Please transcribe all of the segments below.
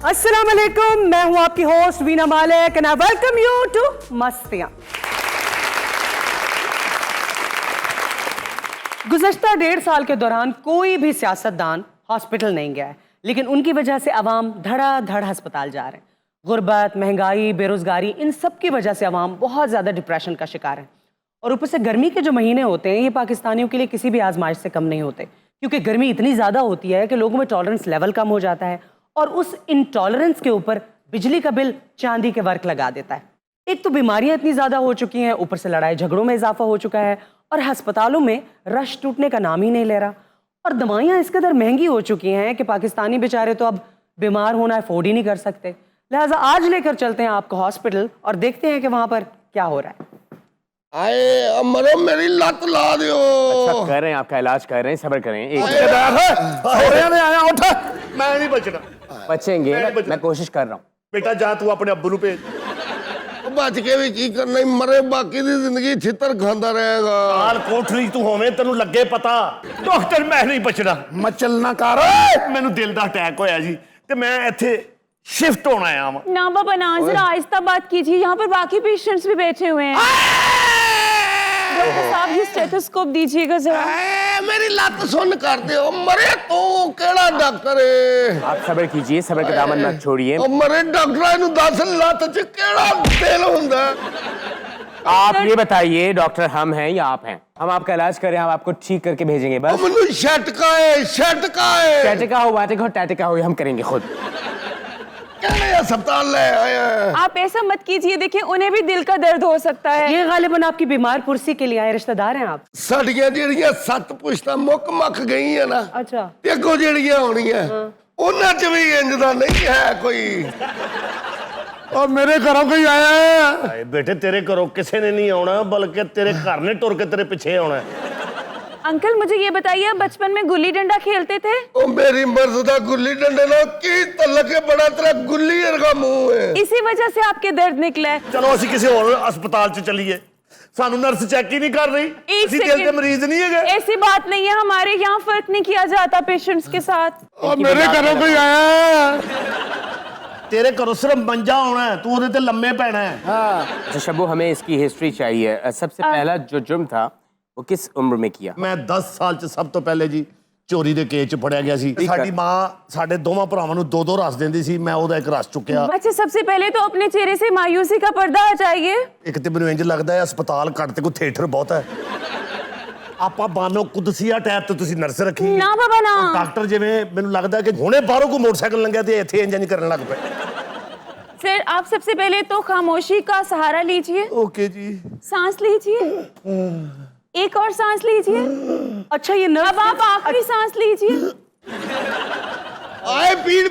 अस्सलाम वालेकुम, मैं हूं आपकी host Veena Malik and I welcome you to Mastiyan. गुज़श्ता 1.5 साल के दौरान कोई भी सियासतदान हॉस्पिटल नहीं गया है, लेकिन उनकी वजह से अवाम धड़ाधड़ अस्पताल जा रहे हैं। गुर्बत, महंगाई, बेरोजगारी, इन सब की वजह से अवाम बहुत ज़्यादा डिप्रेशन का शिकार है। और ऊपर से गर्मी के जो महीने होते हैं, ये पाकिस्तानियों के लिए किसी भी आजमाइश से कम नहीं होते, क्योंकि गर्मी इतनी ज़्यादा होती है कि लोगों में टॉलरेंस लेवल कम हो जाता है और उस इंटॉलरेंस के ऊपर बिजली का बिल चांदी के वर्क लगा देता है। एक तो बीमारियां इतनी ज़्यादा हो चुकी हैं, ऊपर से लड़ाई झगड़ों में इजाफा हो चुका है और अस्पतालों में रश टूटने का नाम ही नहीं ले रहा। और दवाइयाँ इस कदर महंगी हो चुकी हैं कि पाकिस्तानी बेचारे तो अब बीमार होना अफोर्ड ही नहीं कर सकते। लिहाजा आज लेकर चलते हैं आपको हॉस्पिटल और देखते हैं कि वहाँ पर क्या हो रहा है। आए अमरो मेरी लत ला दियो। अच्छा कर रहे हैं, आपका इलाज कर रहे हैं, सब्र करें। एक आया उठ, मैं नहीं बचना। बचेंगे, मैं कोशिश कर रहा हूँ। बेटा जा तू अपने अब्बू ਨੂੰ ਭੇਜ। बच के भी की करना, मरे बाकी दी जिंदगी छितर खांदा रहेगा। काल कोठरी तू होवे तेनू लगे पता। डॉक्टर मैं नहीं बचना। मचल ना कर। मैनू दिल दा अटैक होया जी ते मैं इत्थे शिफ्ट होना आया वां। ना बाबा ना, जरा आहिस्ता बात कीजिए, यहाँ पर बाकी पेशेंट्स भी बैठे हुए हैं। डॉक्टर साहब ये स्टेथोस्कोप दीजिएगा जरा। मेरी लत सुन कर दे। मरे तू केड़ा डॉक्टर है? आप सब्र कीजिए, सब्र का दामन मत छोड़िए। मरे डॉक्टर नु 10 लत च केड़ा तेल हुंदा? आप ये बताइए डॉक्टर हम हैं या आप हैं? हम आपका इलाज करें, हम आपको ठीक करके भेजेंगे। बस मनु झटका है। टैटिका हो, वाटिका हो, टैटिका हो, हम करेंगे खुद। अस्पताल ले आया। आप ऐसा मत कीजिए, देखिए उन्हें भी दिल का दर्द हो सकता है। ये गालिबन आपकी बीमार पुरसी के लिए आए रिश्तेदार हैं आप? साडियां जेड़ियां 7 पुश्तां मुक मक गई है ना, अच्छा, ते अगों जेड़ियां होणियां उन्हां च भी इंज दा नहीं है कोई। और मेरे घरों कोई आया है? आए बेटे तेरे घरों किसी ने नहीं आना, बल्कि तेरे घर ने टुर के तेरे पीछे आना है। अंकल मुझे ये बताइए, आप बचपन में गुल्ली डंडा खेलते थे? ओ मेरी मर्द दा गुल्ली डंडे नाल की तलक है, बड़ा तेरा गुल्ली वर्गा मुंह है। इसी वजह से आपके दर्द निकला है। चलो असि किसी और अस्पताल च चलिए। सानू नर्स चेक ही नहीं कर रही। असि दिल के मरीज नहीं है। ऐसी बात नहीं है, हमारे यहाँ फर्क नहीं किया जाता पेशेंट्स के साथ। और मेरे घरों कोई आया? तेरे घरों सिर्फ मंजा होना है, तू उहदे ते लम्मे पैना है। अच्छा शब्बू, हमें इसकी हिस्ट्री चाहिए। सबसे पहला जो जुर्म था वो किस उम्र में किया? मैं 10 साल च सब तो पहले जी चोरी दे केस च फड़िया गया सी। साडी मां साडे दोवां भरावां नूं 2-2 रस देंदी सी, मैं ओहदा एक रस चुकिया। अच्छा, सबसे पहले तो अपने चेहरे से मायूसी का पर्दा हटाइए। एक ते मैनूं इंज लगदा है अस्पताल घट ते कोई थिएटर बहुत है। ਆਪਾਂ ਬਾਨੋ ਕੁਦਸੀਆ ਟੈਪ ਤੇ ਤੁਸੀਂ ਨਰਸ ਰੱਖੀ ਨਾ ਬਾਬਾ ਨਾ। ਡਾਕਟਰ ਜਿਵੇਂ ਮੈਨੂੰ ਲੱਗਦਾ ਕਿ ਹੁਣੇ ਬਾਹਰੋਂ ਕੋਈ ਮੋਟਰਸਾਈਕਲ ਲੰਘਿਆ ਤੇ ਇੱਥੇ ਇੰਜ ਨਹੀਂ ਕਰਨ ਲੱਗ ਪਏ। सर आप सबसे पहले तो खामोशी का सहारा लीजिए। ओके जी। सांस लीजिए, एक और सांस लीजिए। अच्छा ये नर्स। अब आप आखिरी सांस लीजिए। आए पीड़।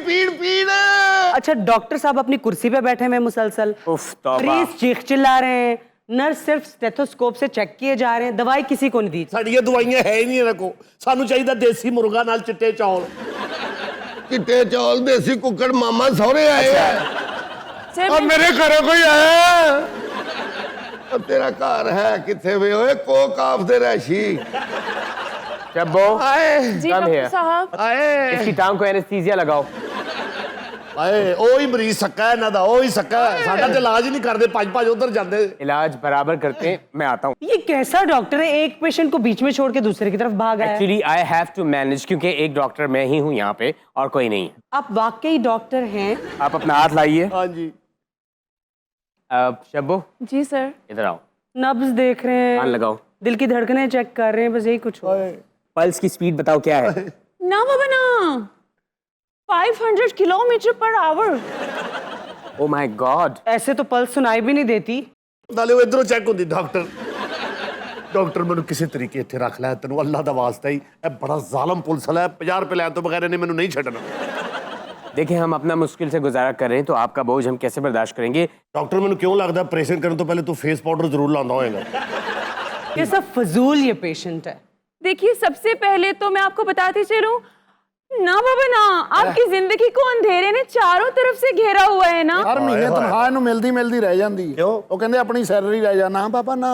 अच्छा डॉक्टर साहब अपनी कुर्सी पे बैठे हुए मुसलसल, उफ तौबा। मरीज चीख चिल्ला रहे हैं, नर्स सिर्फ स्टेथोस्कोप से चेक किए जा रहे हैं, दवाई किसी को नहीं दी। ਸਾਡੀਆਂ ਦਵਾਈਆਂ ਹੈ ਹੀ ਨਹੀਂ ਇਹਨਾਂ ਕੋ। ਸਾਨੂੰ ਚਾਹੀਦਾ ਦੇਸੀ ਮੁਰਗਾ ਨਾਲ ਚਿੱਟੇ ਚੌਲ। चिट्टे चौल देसी कुकड़ मामा सौरे आए हैं। सर और मेरे घरों कोई आया? अब तेरा घर है किथे वे ओए Coke of they reishi. Shabbu आए जी कम डॉक्टर है। साहब। आए इसकी टांग को एनेस्थीसिया लगाओ। ਆਏ ਉਹ ਹੀ ਮਰੀਜ਼ ਸੱਕਾ ਇਹਨਾਂ ਦਾ, ਉਹ ਹੀ ਸੱਕਾ। ਸਾਡਾ ਤੇ ਇਲਾਜ ਹੀ ਨਹੀਂ ਕਰਦੇ, ਭੱਜ ਉਧਰ ਜਾਂਦੇ। इलाज बराबर करते हैं, मैं आता हूँ। ये कैसा डॉक्टर है, एक पेशेंट को बीच में छोड़ के दूसरे की तरफ भाग आया है। Actually I have to manage, क्योंकि एक डॉक्टर मैं ही हूँ यहाँ पे और कोई नहीं है। आप वाकई डॉक्टर हैं? आप अपना हाथ लाइए। हाँ जी। शब्बू जी सर। इधर आओ, नब्ज देख रहे कान हैं, लगाओ, दिल की धड़कनें चेक कर रहे हैं, बस यही कुछ हो। पल्स की स्पीड बताओ क्या है? ना बाबा ना, 500 kilometre per hour. Oh my God. ऐसे तो पल्स सुनाई भी नहीं देती। ਨਾਲੇ ਉਹ ਇਧਰੋਂ ਚੈੱਕ ਹੁੰਦੀ ਡਾਕਟਰ ਮੈਨੂੰ ਕਿਸੇ ਤਰੀਕੇ ਇੱਥੇ ਰੱਖ ਲੈ, ਤੈਨੂੰ ਅੱਲਾਹ ਦਾ ਵਾਸਤਾ ਹੀ। ਇਹ ਬੜਾ ਜ਼ਾਲਮ ਪੁਲਿਸ ਵਾਲਾ ਹੈ, 50 ਰੁਪਏ ਲੈਣ ਤੋਂ ਬਗੈਰ ਇਹਨੇ ਮੈਨੂੰ ਨਹੀਂ ਛੱਡਣਾ। देखिए हम अपना मुश्किल से गुजारा कर रहे हैं, तो आपका बोझ हम कैसे बर्दाश्त करेंगे? ਡਾਕਟਰ ਮੈਨੂੰ ਕਿਉਂ ਲੱਗਦਾ ਆਪਰੇਸ਼ਨ ਕਰਨ ਤੋਂ ਪਹਿਲੇ ਤੂੰ ਫੇਸ ਪਾਊਡਰ ਜ਼ਰੂਰ ਲਾਉਂਦਾ ਹੋਏਗਾ। कैसा फजूल ये पेशेंट है। देखिए सबसे पहले तो मैं आपको बताती चलूं, ना बाबा ना, आपकी जिंदगी को अंधेरे ने चारों तरफ से घेरा हुआ है ना। हर महीने तनख्वाह ਨੂੰ ਮਿਲਦੀ ਰਹਿ ਜਾਂਦੀ ਹੈ। ਕਿਉਂ? ਉਹ ਕਹਿੰਦੇ ਆਪਣੀ ਸੈਲਰੀ ਲੈ ਜਾ। ਨਾ ਬਾਬਾ ਨਾ।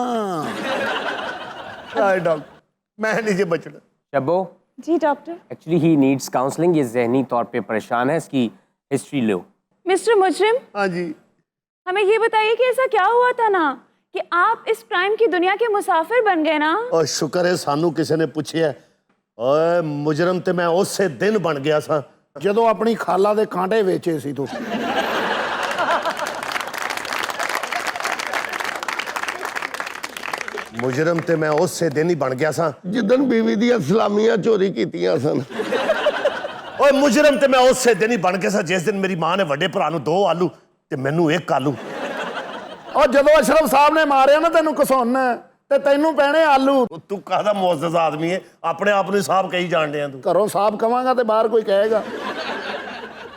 ਹਾਏ ਡਾਕਟਰ मैं नहीं जे बचना। Shabbu ji doctor. Actually he needs counselling, ये जहनी तौर पे परेशान है, इसकी हिस्ट्री लो। मिस्टर मुजरिम, हाँ जी। हमें ये बताइए कि ऐसा क्या हुआ था ना कि आप इस क्राइम की दुनिया के मुसाफिर बन गए ना। और शुक्र है सानू किसी ने पूछिया। ओए मुजरम ते मैं उसे दिन बन गया सा ਜਦੋਂ ਆਪਣੀ ਖਾਲਾ ਦੇ ਕਾਂਟੇ ਵੇਚੇ ਸੀ ਤੂੰ। मुजरम ते मैं उसे दिन ही बन गया सा ਜਿੱਦਣ ਬੀਵੀ ਦੀਆਂ ਸਲਾਮੀਆਂ ਚੋਰੀ ਕੀਤੀਆਂ ਸਨ। ओए मुजरम ते मैं उसे दिन ही बन गया सा जिस दिन मेरी मां ने वड्डे भरा नूं 2 आलू ते मैनू 1 आलू। ਉਹ ਜਦੋਂ ਅਸ਼ਰਫ ਸਾਹਿਬ ਨੇ ਮਾਰਿਆ ਨਾ ਤੈਨੂੰ ਘਸੁੰਨ ਤੇ ਤੈਨੂੰ ਪੈਣੇ ਆਲੂ। तू कहदा मुअज़्ज़ज़ आदमी है अपने आप नूं साहब कही जान दिया तू। ਘਰੋਂ ਸਾਹਬ ਕਵਾਂਗਾ ਤੇ ਬਾਹਰ ਕੋਈ ਕਹੇਗਾ।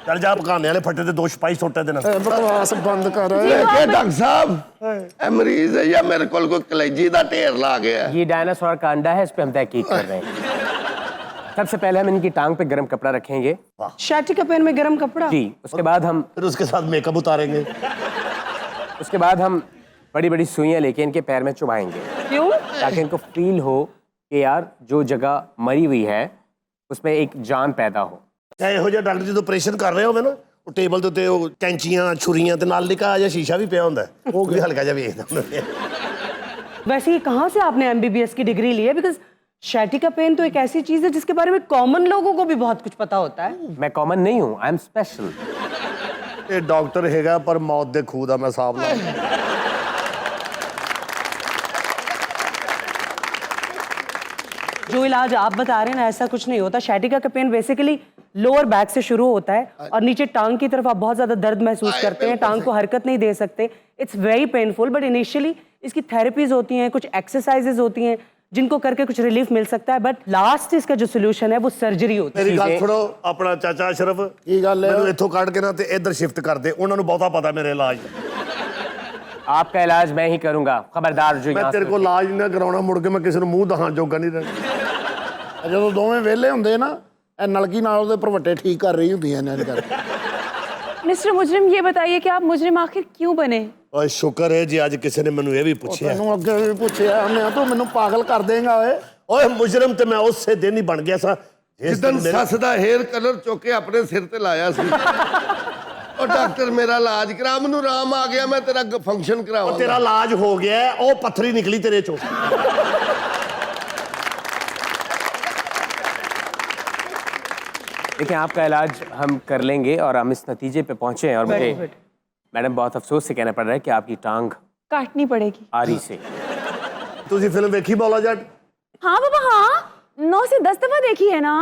चल जा पकाने वाले फट्टे ते 2 सिपाही सोटे देना। ਇਹ ਬਕਵਾਸ ਬੰਦ ਕਰ। ਦੇਖੇ ਡਾਕਟਰ ਸਾਹਿਬ ਇਹ ਮਰੀਜ਼ ਹੈ ਜਾਂ ਮੇਰੇ ਕੋਲ ਕੋਈ ਕਲੇਜੀ ਦਾ ਢੇਰ ਲਾ ਗਿਆ ਹੈ? ये डायनासोर का अंडा है, इस पे हम तहकीक कर रहे हैं। सबसे पहले हम इनकी टांग पे गर्म कपड़ा रखेंगे शैटिका पेन में गर्म कपड़ा। जी। उसके बाद हम फिर उसके साथ मेकअप उतारेंगे। उसके बाद हम बड़ी बड़ी सुइयां लेके इनके पैर में चुभाएंगे क्यों? ताकि इनको फील हो कि यार जो जगह मरी हुई है उसमें एक जान पैदा हो। ਚਾਹੇ ਇਹੋ ਜਿਹਾ ਡਾਕਟਰ ਜਦੋਂ ਆਪਰੇਸ਼ਨ ਕਰ ਰਹੇ ਹੋਵੇ ਨਾ ਉਹ ਟੇਬਲ ਦੇ ਉੱਤੇ ਉਹ ਕੈਂਚੀਆਂ ਛੁਰੀਆਂ ਤੇ ਨਾਲ ਨਿੱਕਾ ਜਿਹਾ ਸ਼ੀਸ਼ਾ ਵੀ ਪਿਆ ਹੁੰਦਾ ਹੈ। ਉਹ ਵੀ ਹਲਕਾ ਜਿਹਾ ਵੇਖਦਾ ਹੁੰਦਾ ਹੈ। वैसे ये कहाँ से आपने MBBS की डिग्री ली है? बिकॉज शैटिका पेन तो एक ऐसी चीज है जिसके बारे में कॉमन लोगों को भी बहुत कुछ पता होता है। मैं कॉमन नहीं हूँ, आई एम स्पेशल। ਇਹ ਡਾਕਟਰ ਹੈਗਾ ਪਰ ਮੌਤ ਦੇ ਖੂਹ ਦਾ ਮੈਂ ਹਿਸਾਬ ਲਾ। जो इलाज आप बता रहे हैं ना ऐसा कुछ नहीं होता। शैटिका का पेन बेसिकली लोअर बैक से शुरू होता है और नीचे टांग की तरफ आप बहुत ज्यादा दर्द महसूस करते हैं, टांग को हरकत नहीं दे सकते। It's very painful but initially इसकी थेरेपीज होती हैं, कुछ एक्सरसाइजेज होती हैं जिनको करके कुछ रिलीफ मिल सकता है, बट लास्ट इसका जो सोल्यूशन है वो सर्जरी होती है। ਮੇਰੀ ਗੱਲ ਸੁਣੋ ਆਪਣਾ ਚਾਚਾ ਅਸ਼ਰਫ ਕੀ ਗੱਲ ਹੈ? ਮੈਨੂੰ ਇੱਥੋਂ ਕੱਢ ਕੇ ਨਾ ਤੇ ਇੱਧਰ ਸ਼ਿਫਟ ਕਰ ਦੇ ਉਹਨਾਂ ਨੂੰ ਬਹੁਤਾ ਪਤਾ ਮੇਰੇ ਇਲਾਜ ਦਾ। आपका इलाज मैं ही करूंगा, खबरदार जो ਮੈਂ यहाँ ਤੇਰੇ से ਕੋਲ ਇਲਾਜ ਨਹੀਂ ਨਾ ਕਰਾਉਣਾ ਮੁੜ ਕੇ ਮੈਂ ਕਿਸੇ ਨੂੰ ਮੂੰਹ ਦਿਖਾਉਣ ਜੋਗਾ ਨਹੀਂ ਰਹਿਣਾ। ਜਦੋਂ ਦੋਵੇਂ ਵਿਹਲੇ ਹੁੰਦੇ ਨਾ ਇਹ ਨਲਕੀ ਨਾਲ ਉਹਦੇ ਭਰਵੱਟੇ ਠੀਕ ਕਰ ਰਹੀ ਹੁੰਦੀਆਂ ਨੇ ਕਰ। मिस्टर मुजरिम, ये बताइए कि आप मुजरिम आखिर क्यों बने? ਓਏ ਸ਼ੁਕਰ ਹੈ ਜੀ ਅੱਜ ਕਿਸੇ ਨੇ ਮੈਨੂੰ ਇਹ ਵੀ ਪੁੱਛਿਆ। ਤੈਨੂੰ ਅੱਗੇ ਵੀ ਪੁੱਛਿਆ ਮੈਂ ਤੂੰ ਮੈਨੂੰ ਪਾਗਲ ਕਰ ਦੇਂਗਾ ਓਏ। ਓਏ ਮੁਜਰਮ ਤੇ ਮੈਂ ਉਸੇ ਦਿਨ ਹੀ ਬਣ ਗਿਆ ਸਾਂ ਜਿਸ ਜਿੱਦਣ ਦਿਨ ਮੇਰਾ ਸੱਸ ਦਾ ਹੇਅਰ ਕਲਰ ਚੁੱਕ ਕੇ ਆਪਣੇ ਸਿਰ ਤੇ ਲਾਇਆ ਸੀ। ਉਹ ਡਾਕਟਰ ਮੇਰਾ ਇਲਾਜ ਕਰਾ, ਮੈਨੂੰ ਆਰਾਮ ਆ ਗਿਆ, ਮੈਂ ਤੇਰਾ ਫੰਕਸ਼ਨ ਕਰਾਵਾਂਗਾ। ਤੇਰਾ ਇਲਾਜ ਹੋ ਗਿਆ ਹੈ, ਉਹ ਪੱਥਰੀ ਨਿਕਲੀ ਤੇਰੇ ਚੋਂ। देखिए आपका इलाज हम कर लेंगे और हम इस नतीजे पे पहुंचे हैं और Very मुझे good. मैडम बहुत अफसोस से कहना पड़ रहा है कि आपकी टांग काटनी पड़ेगी। आरी से। ਤੁਸੀਂ ਫਿਲਮ ਵੇਖੀ ਬੌਲਾ ਜੱਟ? हाँ बाबा हाँ, 9 से 10 दफा देखी है ना।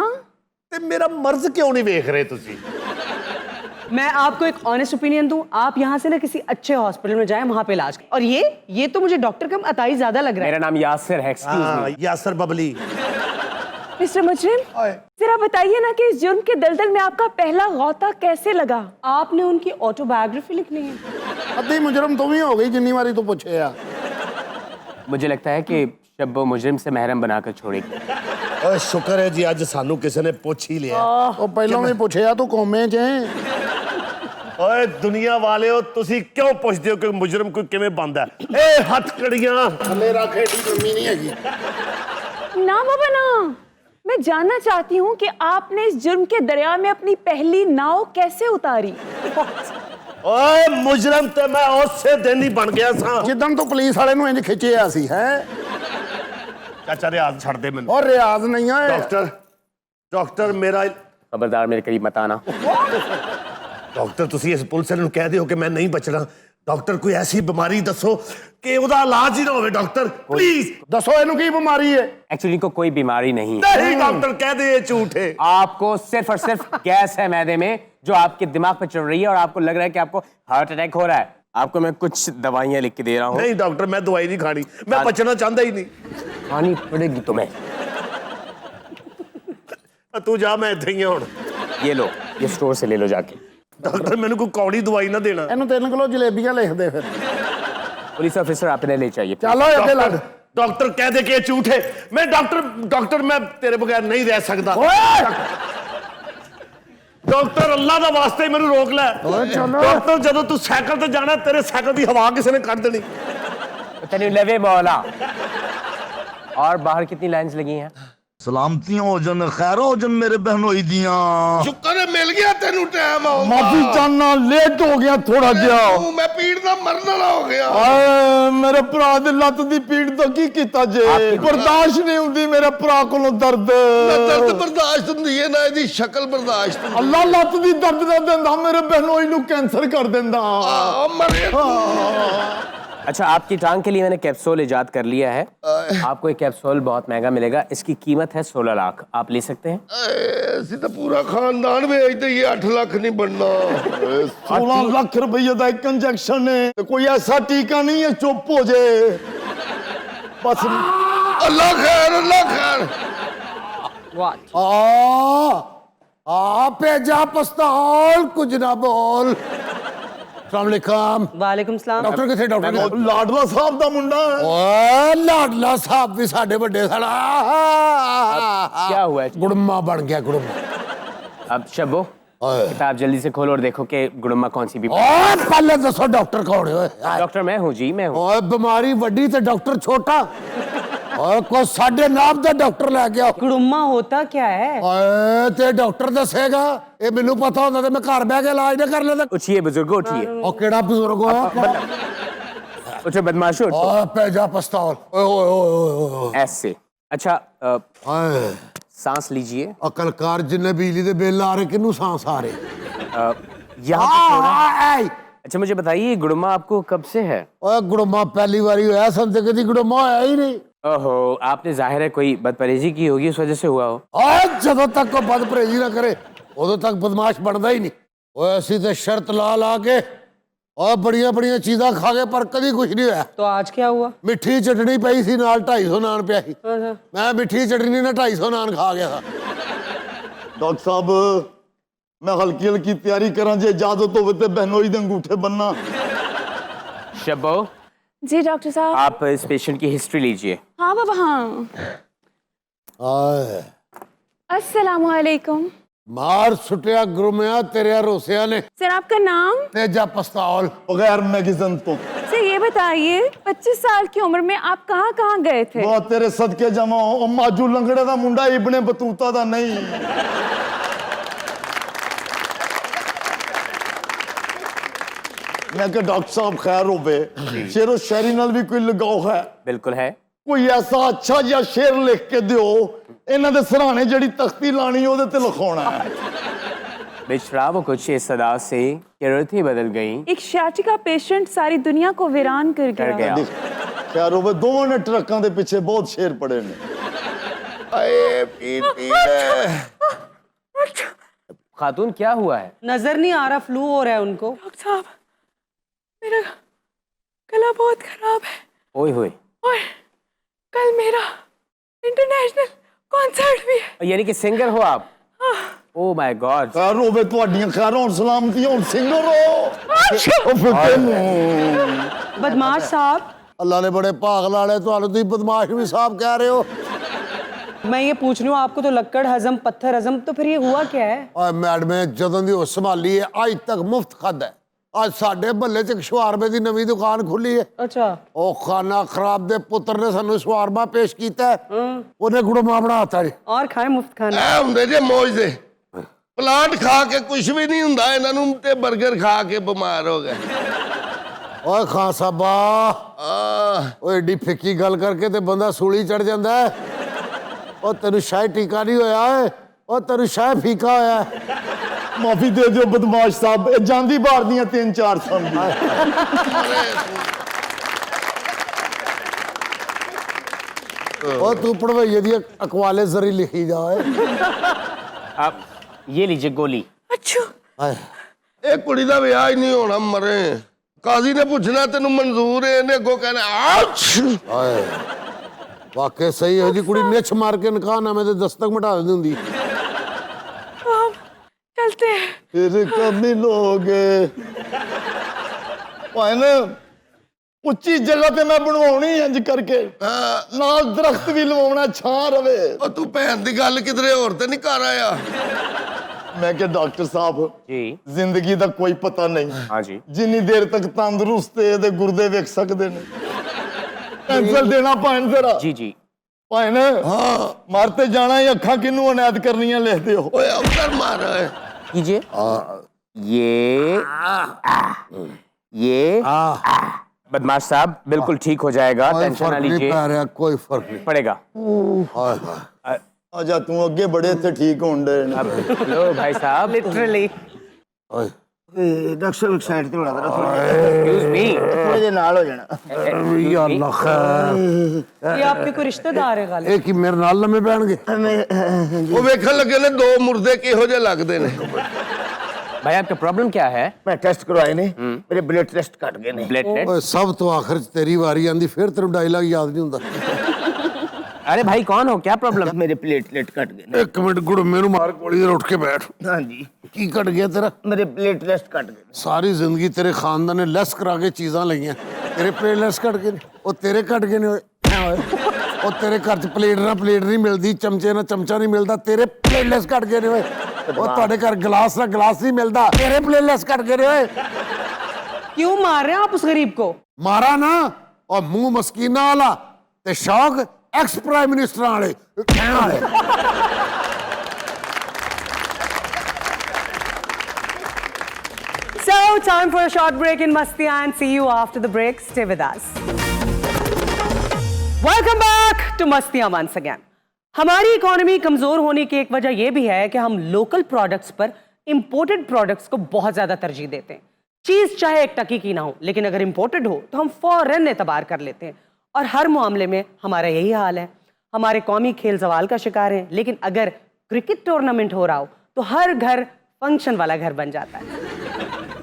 ਤੇ ਮੇਰਾ ਮਰਜ਼ ਕਿਉਂ ਨਹੀਂ ਵੇਖ ਰਹੇ ਤੁਸੀਂ? मैं आपको एक ऑनेस्ट ओपिनियन दूं, आप यहाँ से ना किसी अच्छे हॉस्पिटल में जाएं, वहां पे इलाज करें। और ये तो मुझे डॉक्टर कम अताई ज्यादा लग रहा है। मेरा नाम यासिर है, एक्सक्यूज हाँ मी। यासर बबली। मिस्टर मुजरिम, जरा बताइए ना कि इस जुर्म के दलदल में आपका पहला गौता कैसे लगा? आपने उनकी ऑटोबायोग्राफी लिखनी है। ਅੱਧੀ ਮੁਜਰਮ ਤੂੰ ਵੀ ਹੋ ਗਈ ਜਿੰਨੀ ਵਾਰੀ ਤੂੰ ਪੁੱਛਿਆ। मुझे लगता है कि शब वो मुजरिम से महरम बनाकर छोड़ेगी। ਓਏ ਸ਼ੁਕਰ ਹੈ ਜੀ ਅੱਜ ਸਾਨੂੰ ਕਿਸੇ ਨੇ ਪੁੱਛ ਹੀ ਲਿਆ। ਉਹ ਪਹਿਲਾਂ ਵੀ ਪੁੱਛਿਆ ਤੂੰ ਕੋਮੇ 'ਚ ਏਂ। ਓਏ ਦੁਨੀਆ ਵਾਲਿਓ ਤੁਸੀਂ ਕਿਉਂ ਪੁੱਛਦੇ ਹੋ ਕਿ ਮੁਜਰਮ ਕੋਈ ਕਿਵੇਂ ਬਣਦਾ? ਏ ਹੱਥਕੜੀਆਂ ਥੱਲੇ ਰੱਖ ਏਡੀ ਗਰਮੀ ਨਹੀਂ ਹੈਗੀ। ना बाबा ना, मैं जानना चाहती हूँ कि आपने इस जुर्म के दरिया में अपनी पहली नाव कैसे उतारी? ਓਏ ਮੁਜਰਮ ਤੇ ਮੈਂ ਉਸੇ ਦਿਨ ਹੀ ਬਣ ਗਿਆ ਸਾਂ। ਜਿੱਦਣ ਤੂੰ ਪੁਲਿਸ ਵਾਲੇ ਨੂੰ ਇੰਜ ਖਿੱਚਿਆ ਸੀ ਹੈ। ਚਾਚਾ ਰਿਆਜ਼ ਛੱਡ ਦੇ ਮੈਨੂੰ। ਉਹ ਰਿਆਜ਼ ਨਹੀਂ ਆ ਡਾਕਟਰ ਮੇਰਾ खबरदार मेरे करीब मत आना। ਡਾਕਟਰ ਤੁਸੀਂ ਇਸ ਪੁਲਿਸ ਵਾਲੇ ਨੂੰ ਕਹਿ ਦਿਓ ਕਿ ਮੈਂ ਨਹੀਂ ਬਚਣਾ। ਡਾਕਟਰ ਕੋਈ ਐਸੀ ਬਿਮਾਰੀ ਦੱਸੋ ਕਿ ਉਹਦਾ ਇਲਾਜ ਹੀ ਨਾ ਹੋਵੇ ਡਾਕਟਰ ਪਲੀਜ਼। ਦੱਸੋ ਇਹਨੂੰ ਕੀ ਬਿਮਾਰੀ ਹੈ? एक्चुअली इनको कोई बीमारी नहीं है। नहीं डॉक्टर कह दे ये झूठ है। आपको सिर्फ और सिर्फ गैस है मैदे में जो आपके दिमाग पे चढ़ रही है और आपको लग रहा है कि आपको हार्ट अटैक हो रहा है। आपको मैं कुछ दवाइयां लिख के दे रहा हूँ। नहीं डॉक्टर मैं दवाई नहीं खानी, मैं बचना चाहता ही नहीं। खानी पड़ेगी तुम्हें। तू जा मैं इत्थे ही हां हुण। ये लो, ये स्टोर से ले लो जाके। डॉक्टर मैंने कोई कौड़ी दवाई ना देना। ਇਹਨੂੰ 3 ਕਿਲੋ ਜਲੇਬੀਆਂ लिख दे फिर। पुलिस ऑफिसर आप इन्हें ले चाहिए। चलो ਅੱਗੇ ਲੱਗ। डॉक्टर कह दे कि ये झूठ है। मैं डॉक्टर मैं तेरे बगैर नहीं रह सकता। डॉक्टर अल्लाह दा वास्ते मेनू रोक लै। डॉक्टर जदों तू साइकिल ते जाना तेरे साइकिल दी हवा किसी ने कट देनी। तनी लवे मौला। और बाहर कितनी लाइंस लगी हैं? सलामतियां हो जन खैर हो जन मेरे बहनोई दियां। ਸ਼ੁਕਰ ਹੈ ਮਿਲ ਗਿਆ ਤੈਨੂੰ ਟਾਈਮ ਆਉਂਦਾ ਮਾਫੀ ਚਾਹਨਾ ਲੇਟ ਹੋ ਗਿਆ ਥੋੜਾ ਜਿਹਾ ਮੈਂ ਪੀੜ ਦਾ ਮਰਨ ਵਾਲਾ ਹੋ ਗਿਆ ਆਏ ਮੇਰੇ ਭਰਾ ਦੇ ਲੱਤ ਦੀ ਪੀੜ ਤੋਂ ਕੀ ਕੀਤਾ ਜੇ ਬਰਦਾਸ਼ਤ ਨਹੀਂ ਹੁੰਦੀ ਮੇਰੇ ਭਰਾ ਕੋਲੋਂ ਦਰਦ ਨਾ ਦਰਦ ਬਰਦਾਸ਼ਤ ਹੁੰਦੀ ਹੈ ਨਾ ਇਹਦੀ ਸ਼ਕਲ ਬਰਦਾਸ਼ਤ ਹੁੰਦੀ ਅੱਲਾ ਲੱਤ ਦੀ ਦਰਦ ਨਾ ਦਿੰਦਾ ਮੇਰੇ ਬਹਿਨੋਈ ਨੂੰ ਕੈਂਸਰ ਕਰ ਦਿੰਦਾ ਆ ਮਰੇ अच्छा, आपकी टांग के लिए मैंने कैप्सूल इजाद कर लिया है। आपको एक कैप्सूल बहुत महंगा मिलेगा, इसकी कीमत है 16 लाख। आप ले सकते हैं? ਅਸੀਂ ਤਾਂ ਪੂਰਾ ਖਾਨਦਾਨ ਵੇਚਦੇ ਹੀ 8 ਲੱਖ ਨਹੀਂ ਬਣਨਾ 16 ਲੱਖ ਰੁਪਏ ਦਾ ਇੱਕ ਇੰਜੈਕਸ਼ਨ ਹੈ ਕੋਈ ਐਸਾ ਟੀਕਾ ਨਹੀਂ ਹੈ ਚੁੱਪ ਹੋ ਜੇ ਬਸ ਅੱਲਾ ਖੈਰ What? ਆ ਭੇਜਾ ਪਸਤੌਲ ਕੁਝ ਨਾ ਬੋਲ अस्सलाम वालेकुम सलाम। ਡਾਕਟਰ ਕਿੱਥੇ ਡਾਕਟਰ ਲਾਡਲਾ ਸਾਹਿਬ ਦਾ ਮੁੰਡਾ ਓਏ ਲਾਡਲਾ ਸਾਹਿਬ ਵੀ ਸਾਡੇ ਵੱਡੇ ਸਾਲਾ क्या हुआ है? ਗੁੜਮਾ ਬਣ ਗਿਆ ਗੁੜਮਾ अब शब्बो, किताब जल्दी से खोलो और देखो कि गुड़म्मा कौन सी बीमारी। ਓਏ ਪਹਿਲੇ ਦੱਸੋ ਡਾਕਟਰ ਕੌਣ ਹੈ ਓਏ डॉक्टर मैं हूँ जी, मैं हूँ। ਓਏ ਬਿਮਾਰੀ ਵੱਡੀ ਤੇ ਡਾਕਟਰ ਛੋਟਾ ਓਏ ਕੋ ਸਾਡੇ ਨਾਮ ਦਾ ਡਾਕਟਰ ਲੈ ਗਿਆ गुड़म्मा होता क्या है? ਓਏ ਤੇ ਡਾਕਟਰ ਦੱਸੇਗਾ ਇਹ ਮੈਨੂੰ ਪਤਾ ਹੁੰਦਾ ਤੇ ਮੈਂ ਘਰ ਬਹਿ ਕੇ ਇਲਾਜ ਨਾ ਕਰ ਲੈਂਦਾ उठिए बुजुर्गो, उठिए। ਉਹ ਕਿਹੜਾ ਬਜ਼ੁਰਗ ਹੋਇਆ उठो बदमाशो, उठो। ਓਏ ਭੇਜਾ ਪਸਤੌਲ ਓਏ ਓਏ ਓਏ ਓਏ ऐसे। अच्छा, ਓਏ सांस लीजिए। ਅਕਲਕਾਰ ਜਿੰਨੇ ਬਿਜਲੀ ਦੇ ਬਿੱਲ ਆ ਰਹੇ ਕਿਹਨੂੰ ਸਾਂਸ ਆ ਰਹੇ यहाँ पे थोड़ा। ਆਏ अच्छा, मुझे बताइए गुड़म्मा आपको कब से है? ਓਏ ਗੁੜਮਾ ਪਹਿਲੀ ਵਾਰੀ ਹੋਇਆ ਸੰਤੇ ਕਦੀ ਗੁੜਮਾ ਹੋਇਆ ਹੀ ਨਹੀਂ ओहो, आपने जाहिर है कोई बदपरहेजी की होगी, उस वजह से हुआ हो। ਓਏ ਜਦੋਂ ਤੱਕ ਕੋਈ ਬਦ ਪਰਹੇਜ਼ੀ ਨਾ ਕਰੇ ਉਦੋਂ ਤੱਕ ਬਦਮਾਸ਼ ਬਣਦਾ ਹੀ ਨਹੀਂ ਓਏ ਅਸੀਂ ਤੇ ਸ਼ਰਤ ਲਾ ਕੇ ਓਏ ਬੜੀਆਂ ਬੜੀਆਂ ਚੀਜ਼ਾਂ ਖਾ ਗਏ ਪਰ ਕਦੀ ਕੁਝ ਨਹੀਂ ਹੋਇਆ तो आज क्या हुआ? ਮਿੱਠੀ ਚਟਣੀ ਪਈ ਸੀ ਨਾਲ 250 ਨਾਨ ਪਿਆ ਸੀ ਮੈਂ ਮਿੱਠੀ ਚਟਣੀ ਨਾਲ 250 ਨਾਨ ਖਾ ਗਿਆ ਸੀ ਡਾਕਟਰ ਸਾਹਿਬ ਮੈਂ ਹਲਕੀ ਹਲਕੀ ਤਿਆਰੀ ਕਰਾਂ ਜੇ ਇਜਾਜ਼ਤ ਹੋਵੇ ਤੇ ਬਹਿਨੋਈ ਦੇ ਅੰਗੂਠੇ ਬੰਨਾ शब्बो, जी डॉक्टर साहब। आप इस पेशेंट की हिस्ट्री लीजिए। हाँ बाबा हाँ। ਆਏ अस्सलाम वालेकुम। ਮਾਰ ਸੁੱਟਿਆ ਗੁਰਮਿਆ ਤੇਰੇ ਰੋਸਿਆਂ ਨੇ सर आपका नाम? ਤੇ ਜਾ ਪਸਤੌਲ ਬਗੈਰ ਮੈਗਜ਼ੀਨ ਤੋਂ सर ये बताइए 25 साल की उम्र में आप कहाँ कहाँ गए थे? ਬਹੁਤ ਤੇਰੇ ਸਦਕੇ ਜਾਵਾਂ ਉਹ ਮਾਜੂ ਲੰਗੜੇ ਦਾ ਮੁੰਡਾ ਇਬਨੇ ਬਤੂਤਾ ਦਾ ਨਹੀਂ ਮੈਂ ਕਿ ਡਾਕਟਰ ਸਾਹਿਬ ਖੈਰ ਹੋਵੇ ਸ਼ੇਰੋ ਸ਼ਾਇਰੀ ਨਾਲ ਵੀ ਕੋਈ ਲਗਾਓ ਹੈ बिल्कुल है। ਕੋਈ ਐਸਾ ਅੱਛਾ ਜਿਹਾ ਸ਼ੇਰ ਲਿਖ ਕੇ ਦਿਓ ਇਹਨਾਂ ਦੇ ਸਰਾਣੇ ਜਿਹੜੀ ਤਖਤੀ ਲਾਣੀ ਉਹਦੇ ਤੇ ਲਿਖਾਉਣਾ ਹੈ बिछड़ा वो कुछ इस सदा से कि रुतें बदल गई एक शाचिका पेशेंट सारी दुनिया को वीरान कर कर गया। गया। ਖੈਰ ਹੋਵੇ ਦੋਵਾਂ ਨੇ ਟਰੱਕਾਂ ਦੇ ਪਿੱਛੇ ਬਹੁਤ ਸ਼ੇਰ ਪੜੇ ਨੇ ਆਏ ਪੀੜ खातून क्या हुआ है? नजर नहीं आ रहा, फ्लू हो रहा है उनको। डॉक्टर साहब मेरा गला बहुत खराब है ओए होए, और कल मेरा इंटरनेशनल कॉन्सर्ट भी है। यानी कि सिंगर हो आप? Oh my God. ਖੈਰ ਹੋਵੇ ਤੁਹਾਡੀਆਂ ਖੈਰ ਹੋਣ ਸਲਾਮਤੀ ਹੋਣ ਸਿੰਗਰ ਹੋ ਉਹ ਫਿਰ ਤੈਨੂੰ बदमाश साहब, ਅੱਲਾ ਨੇ ਬੜੇ ਭਾਗ ਲਾਲੇ ਤੁਹਾਨੂੰ ਤੁਸੀਂ ਬਦਮਾਸ਼ ਵੀ ਸਾਹਿਬ ਕਹਿ ਰਹੇ ਹੋ मैं ये पूछ रही हूँ आपको तो लक्कड़ हजम पत्थर हजम, तो फिर ये हुआ क्या है? ਓਏ ਮੈਡਮ ਜਦੋਂ ਦੀ ਉਹ ਸੰਭਾਲੀ ਹੈ ਅੱਜ ਤੱਕ ਮੁਫਤ ਖਾਦਾ ਅੱਜ ਸਾਡੇ ਮਹੱਲੇ 'ਚ ਇੱਕ ਸ਼ਵਾਰਮੇ ਦੀ ਨਵੀਂ ਦੁਕਾਨ ਖੁੱਲੀ ਹੈ अच्छा। ਉਹ ਖਾਨਾ ਖਰਾਬ ਦੇ ਪੁੱਤਰ ਨੇ ਸਾਨੂੰ ਸ਼ਵਾਰਮਾ ਪੇਸ਼ ਕੀਤਾ ਹੈ। ਉਹਨੇ ਗੁੜਮਾ ਬਣਾਤਾ ਜੀ और खाए मुफ्त खाना। ਐ ਹੁੰਦੇ ਜੇ ਮੌਜ ਦੇ ਪਲਾਂਟ ਖਾ ਕੇ ਕੁਝ ਵੀ ਨਹੀਂ ਹੁੰਦਾ ਇਹਨਾਂ ਨੂੰ ਤੇ 버ਗਰ ਖਾ ਕੇ ਬਿਮਾਰ ਹੋ ਗਏ ਓਏ ਖਾਨ ਸਾਹਿਬਾ ਆ ਓਏ ਏਡੀ ਫਿੱਕੀ ਗੱਲ ਕਰਕੇ ਤੇ ਬੰਦਾ ਸੂਲੀ ਚੜ ਜਾਂਦਾ ਹੈ ਉਹ ਤੈਨੂੰ ਸ਼ਾਇਦ ਟੀਕਾ ਨਹੀਂ ਹੋਇਆ ਓਏ ਉਹ ਤੈਨੂੰ ਸ਼ਾਇਦ ਫੀਕਾ ਹੋਇਆ ਹੈ। ਮਾਫੀ ਦੇ ਦਿਓ ਬਦਮਾਸ਼ ਸਾਹਿਬ ਇਹ ਜਾਂਦੀ ਬਾਹਰ ਦੀਆਂ 3-4 ਸੰਦੀ ਉਹ ਤੂੰ ਪੜਵਈਏ ਦੀ ਅਕਵਾਲੇ ਜ਼ਰੀ ਲਿਖੀ ਜਾ ਓਏ आप ये लीजिए गोली। अच्छा ਹਾਏ ਇਹ ਕੁੜੀ ਦਾ ਵਿਆਹ ਹੀ ਨਹੀਂ ਹੋਣਾ ਮਰੇ ਕਾਜ਼ੀ ਨੇ ਪੁੱਛਣਾ ਤੈਨੂੰ ਮਨਜ਼ੂਰ ਹੈ ਇਹਨੇ ਅੱਗੋਂ ਕਹਿਣਾ ਆਛ ਹਾਏ ਵਾਕਿਆ ਸਹੀ ਹੈ ਜੀ ਕੁੜੀ ਨਿਛ ਮਾਰ ਕੇ ਨਿਕਾਹਨਾਮੇ ਤੇ ਦਸਤਕ ਮਿਟਾ ਦਿੰਦੀ ਹੁੰਦੀ हम चलते हैं। ਫਿਰ ਕਬ ਮਿਲੋਗੇ ਭਾਈ ਨਾ ਉੱਚੀ ਜਗ੍ਹਾ ਤੇ ਮੈਂ ਬਣਵਾਉਣੀ ਇੰਜ ਕਰਕੇ ਨਾਲ ਦਰਖਤ ਵੀ ਲਵਾਉਣਾ ਛਾਂ ਰਵੇ ਉਹ ਤੂੰ ਭੈਣ ਦੀ ਗੱਲ ਕਿਧਰੇ ਹੋਰ ਤੇ ਨਹੀਂ ਕਰ ਆਇਆ ਮੈਂ ਕਿ ਡਾਕਟਰ ਸਾਹਿਬ जी ਜ਼ਿੰਦਗੀ ਦਾ ਕੋਈ ਪਤਾ ਨਹੀਂ हाँ जी। ਜਿੰਨੀ ਦੇਰ ਤੱਕ ਤੰਦਰੁਸਤ ਹੈ ਤੇ ਗੁਰਦੇ ਵੇਖ ਸਕਦੇ ਨੇ ਕੈਂਸਲ ਦੇਣਾ ਭਾਣ ਜ਼ਰਾ जी जी। ਭਾਣ ਹਾਂ ਮਰ ਤੇ ਜਾਣਾ ਹੀ ਅੱਖਾਂ ਕਿਹਨੂੰ ਅਨਾਇਤ ਕਰਨੀਆਂ ਲਿਖ ਦਿਓ ਓਏ ਅਫਸਰ ਮਾਰ ਓਏ कीजिए। ये ये बदमाश साहब बिल्कुल ठीक हो जाएगा, कोई टेंशन ना फर्क नहीं लीजिए। पै रहा, कोई फर्क नहीं। पड़ेगा। हाय हाय। आजा तू अगे बड़े थे ठीक होंडे अब लो भाई साहब, लिटरली हाय। डॉक्टर साहब एक साइड ते बड़ा दरा एक्सक्यूज मी। थोड़े जे नाल हो जाना या अल्लाह खैर। ये आपके कोई रिश्तेदार है गालिब? एक ही मेरे नाल लम्बे पैणगे। ਉਹ ਵੇਖਣ ਲੱਗੇ ਨੇ ਦੋ ਮੁਰਦੇ ਕਿਹੋ ਜਿਹੇ ਲੱਗਦੇ ਨੇ भाई आपका प्रॉब्लम क्या है? मैं टेस्ट करवाए ने मेरे ब्लड टेस्ट कट गए ने प्लेटलेट? ਓਏ ਸਭ ਤੋਂ ਆਖਰ ਚ ਤੇਰੀ ਵਾਰੀ ਆਂਦੀ, ਫਿਰ ਤੈਨੂੰ ਡਾਇਲੌਗ ਯਾਦ ਨਹੀਂ ਹੁੰਦਾ। अरे भाई कौन हो, क्या प्रॉब्लम? मेरे प्लेटलेट कट गए ने ਇੱਕ ਮਿੰਟ ਗੁੜਮੇ ਨੂੰ ਮਾਰ ਗੋਲੀ ਦੇ ਉੱਠ ਕੇ ਬੈਠ। हाँ जी ਕੀ ਘਟ ਗਿਆ ਤੇਰਾ? मेरे प्लेटलेट कट गए ਸਾਰੀ ਜ਼ਿੰਦਗੀ ਤੇਰੇ ਖਾਨਦਾਨ ਨੇ ਲੈਸ ਕਰਾ ਕੇ ਚੀਜ਼ਾਂ ਲਈਆਂ, ਤੇਰੇ ਪਲੇਟਲੈਸ ਘਟ ਗਏ ਨੇ। ਉਹ ਤੇਰੇ ਘਟ ਗਏ ਨੇ ਓਏ। ਐਂ ਓਏ। ਉਹ ਤੇਰੇ ਘਰ ਚ ਪਲੇਟ ਨਾਲ ਪਲੇਟ ਨਹੀਂ ਮਿਲਦੀ, ਚਮਚੇ ਨਾਲ ਚਮਚਾ ਨਹੀਂ ਮਿਲਦਾ, ਤੇਰੇ ਪਲੇਟਲੈਸ ਘਟ ਗਏ ਨੇ ਓਏ। ਉਹ ਤੁਹਾਡੇ ਘਰ ਗਲਾਸ ਨਾਲ ਗਲਾਸ ਨਹੀਂ ਮਿਲਦਾ, ਤੇਰੇ ਪਲੇਟਲੈਸ ਘਟ ਗਏ ਨੇ ਓਏ। क्यों मार रहे हैं आप उस गरीब को? ਮਾਰਾ ਨਾ ਉਹ ਮੂੰਹ ਮਸਕੀਨਾ ਵਾਲਾ ਤੇ ਸ਼ੌਕ ਐਕਸ ਪ੍ਰਾਈਮ ਮਿਨਿਸਟਰਾਂ ਵਾਲੇ ਐਂ ਵਾਲੇ। So, time for a short break in Mastia and see you after the break. Stay with us. Welcome back to Mastia once again. हमारी इकोनॉमी कमजोर होने की एक वजह यह भी है कि हम लोकल प्रोडक्ट्स पर इंपोर्टेड प्रोडक्ट्स को बहुत ज्यादा तरजीह देते हैं। चीज चाहे एक टकी की ना हो, लेकिन अगर इंपोर्टेड हो तो हम फौरन एतबार कर लेते हैं, और हर मामले में हमारा यही हाल है। हमारे कौमी खेल सवाल का शिकार हैं, लेकिन अगर क्रिकेट टूर्नामेंट हो रहा हो तो हर घर फंक्शन वाला घर बन जाता है।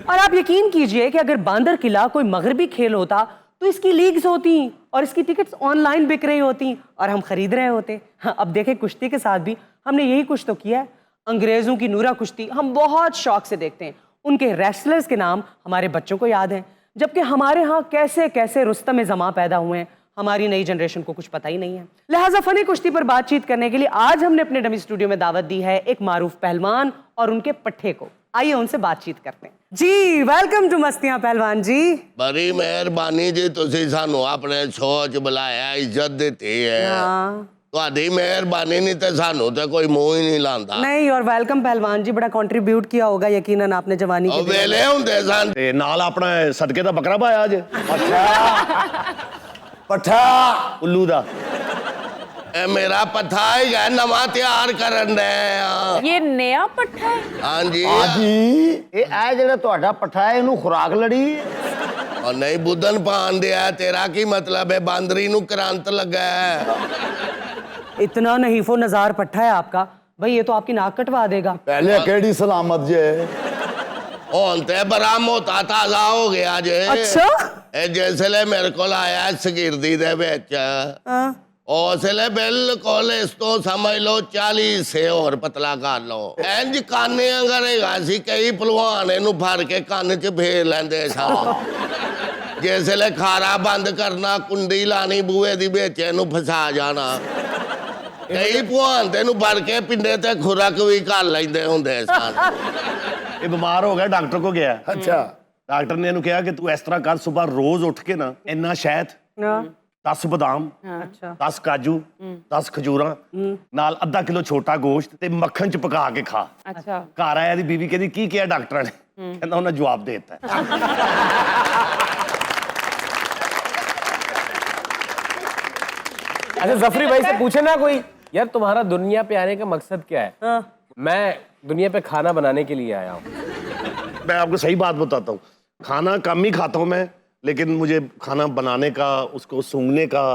और आप यकीन कीजिए कि अगर बांदर किला कोई मगरबी खेल होता तो इसकी लीग्स होती और इसकी टिकट्स ऑनलाइन बिक रही होती और हम खरीद रहे होते। हाँ, अब देखें कुश्ती के साथ भी हमने यही कुछ तो किया है। अंग्रेजों की नूरा कुश्ती हम बहुत शौक से देखते हैं, उनके रेसलर्स के नाम हमारे बच्चों को याद हैं, जबकि हमारे यहाँ कैसे कैसे रुस्तम जमा पैदा हुए हैं हमारी नई जनरेशन को कुछ पता ही नहीं है। लिहाजा फनी कुश्ती पर बातचीत करने के लिए आज हमने अपने डमी स्टूडियो में दावत दी है एक मारूफ पहलवान और उनके पट्टे को। आइए उनसे बातचीत करते हैं। जी वेलकम टू मस्तियां पहलवान जी। ਬੜੀ ਮਿਹਰਬਾਨੀ ਜੀ, ਤੁਸੀਂ ਸਾਨੂੰ ਆਪਣੇ ਸ਼ੋਅ 'ਚ ਬੁਲਾਇਆ, ਇੱਜ਼ਤ ਦਿੱਤੀ ਹੈ। ਤੁਹਾਡੀ ਮਿਹਰਬਾਨੀ ਨਹੀਂ ਤੇ ਸਾਨੂੰ ਤੇ ਕੋਈ ਮੂੰਹ ਹੀ ਨਹੀਂ ਲਾਂਦਾ। नहीं और वेलकम पहलवान जी, बड़ा कंट्रीब्यूट किया होगा यकीनन आपने जवानी के ਉਹ दिनों में। ਵੇਲੇ ਹੁੰਦੇ ਸਨ ਤੇ ਨਾਲ ਆਪਣਾ ਸਦਕੇ ਦਾ ਬੱਕਰਾ ਪਾਇਆ ਅੱਜ पठा ਉੱਲੂ ਦਾ। ਇਹ ਮੇਰਾ ਪੱਠਾ ਹੈਗਾ, ਨਵਾਂ ਤਿਆਰ ਕਰਨ ਦੇ ਆ। ये नया पट्टा है? ਹਾਂਜੀ जी ये आ जेड़ा ਤੁਹਾਡਾ ਪਠਾ ਹੈ ਇਹਨੂੰ ਖੁਰਾਕ ਲੜੀ और नहीं बुदन पान दिया, तेरा की मतलब है? बांदरी नु क्रांत लगा है। इतना नहीफो नजार पट्टा है आपका भाई, ये तो आपकी नाक कटवा देगा। पहले केड़ी सलामत जे होते बराम होता ताजा हो गया जे। अच्छा? ए जिसले मेरे को आया सगिरदी दे विच उसले बिल्कुल इस तो समझ लो 40 से और पतला कर लो। इंज काने करेगा सी, कई भलवान इनू फड़ के कान च फेर लेंदे सन। जिसले खारा बंद करना, कुंडी लानी बूहे दी बिच इनू फसा जाना। कई भलवान तेनू फड़ के पिंडे ते खुराक भी कर लेंदे हुंदे सन। ਇਹ ਬਿਮਾਰ ਹੋ ਗਿਆ, ਡਾਕਟਰ ਕੋ ਗਿਆ। अच्छा ਡਾਕਟਰ ਨੇ ਇਹਨੂੰ ਕਿਹਾ ਕਿ ਤੂੰ ਇਸ ਤਰ੍ਹਾਂ ਕਰ, ਸਵੇਰ ਰੋਜ਼ ਉੱਠ ਕੇ ਨਾ ਇੰਨਾ ਸ਼ਹਿਦ, 10 ਬਦਾਮ, 10 ਕਾਜੂ, 10 ਖਜੂਰਾਂ ਨਾਲ ਅੱਧਾ ਕਿਲੋ ਛੋਟਾ ਗੋਸ਼ਤ ਤੇ ਮੱਖਣ ਚ ਪਕਾ ਕੇ ਖਾ। अच्छा ਘਰ ਆਇਆ ਦੀ ਬੀਵੀ ਕਹਿੰਦੀ ਕੀ ਕਿਹਾ ਡਾਕਟਰਾਂ ਨੇ? ਕਹਿੰਦਾ ਉਹਨਾਂ ਜਵਾਬ ਦੇ ਦਿੱਤਾ। अच्छा जफरी भाई से पूछे ना कोई, यार तुम्हारा दुनिया पे आने का मकसद क्या है? मैं दुनिया पे खाना बनाने के लिए आया हूँ। मैं आपको सही बात बताता हूँ, खाना कम ही खाता हूँ मैं, लेकिन मुझे खाना बनाने का, उसको सूंघने का,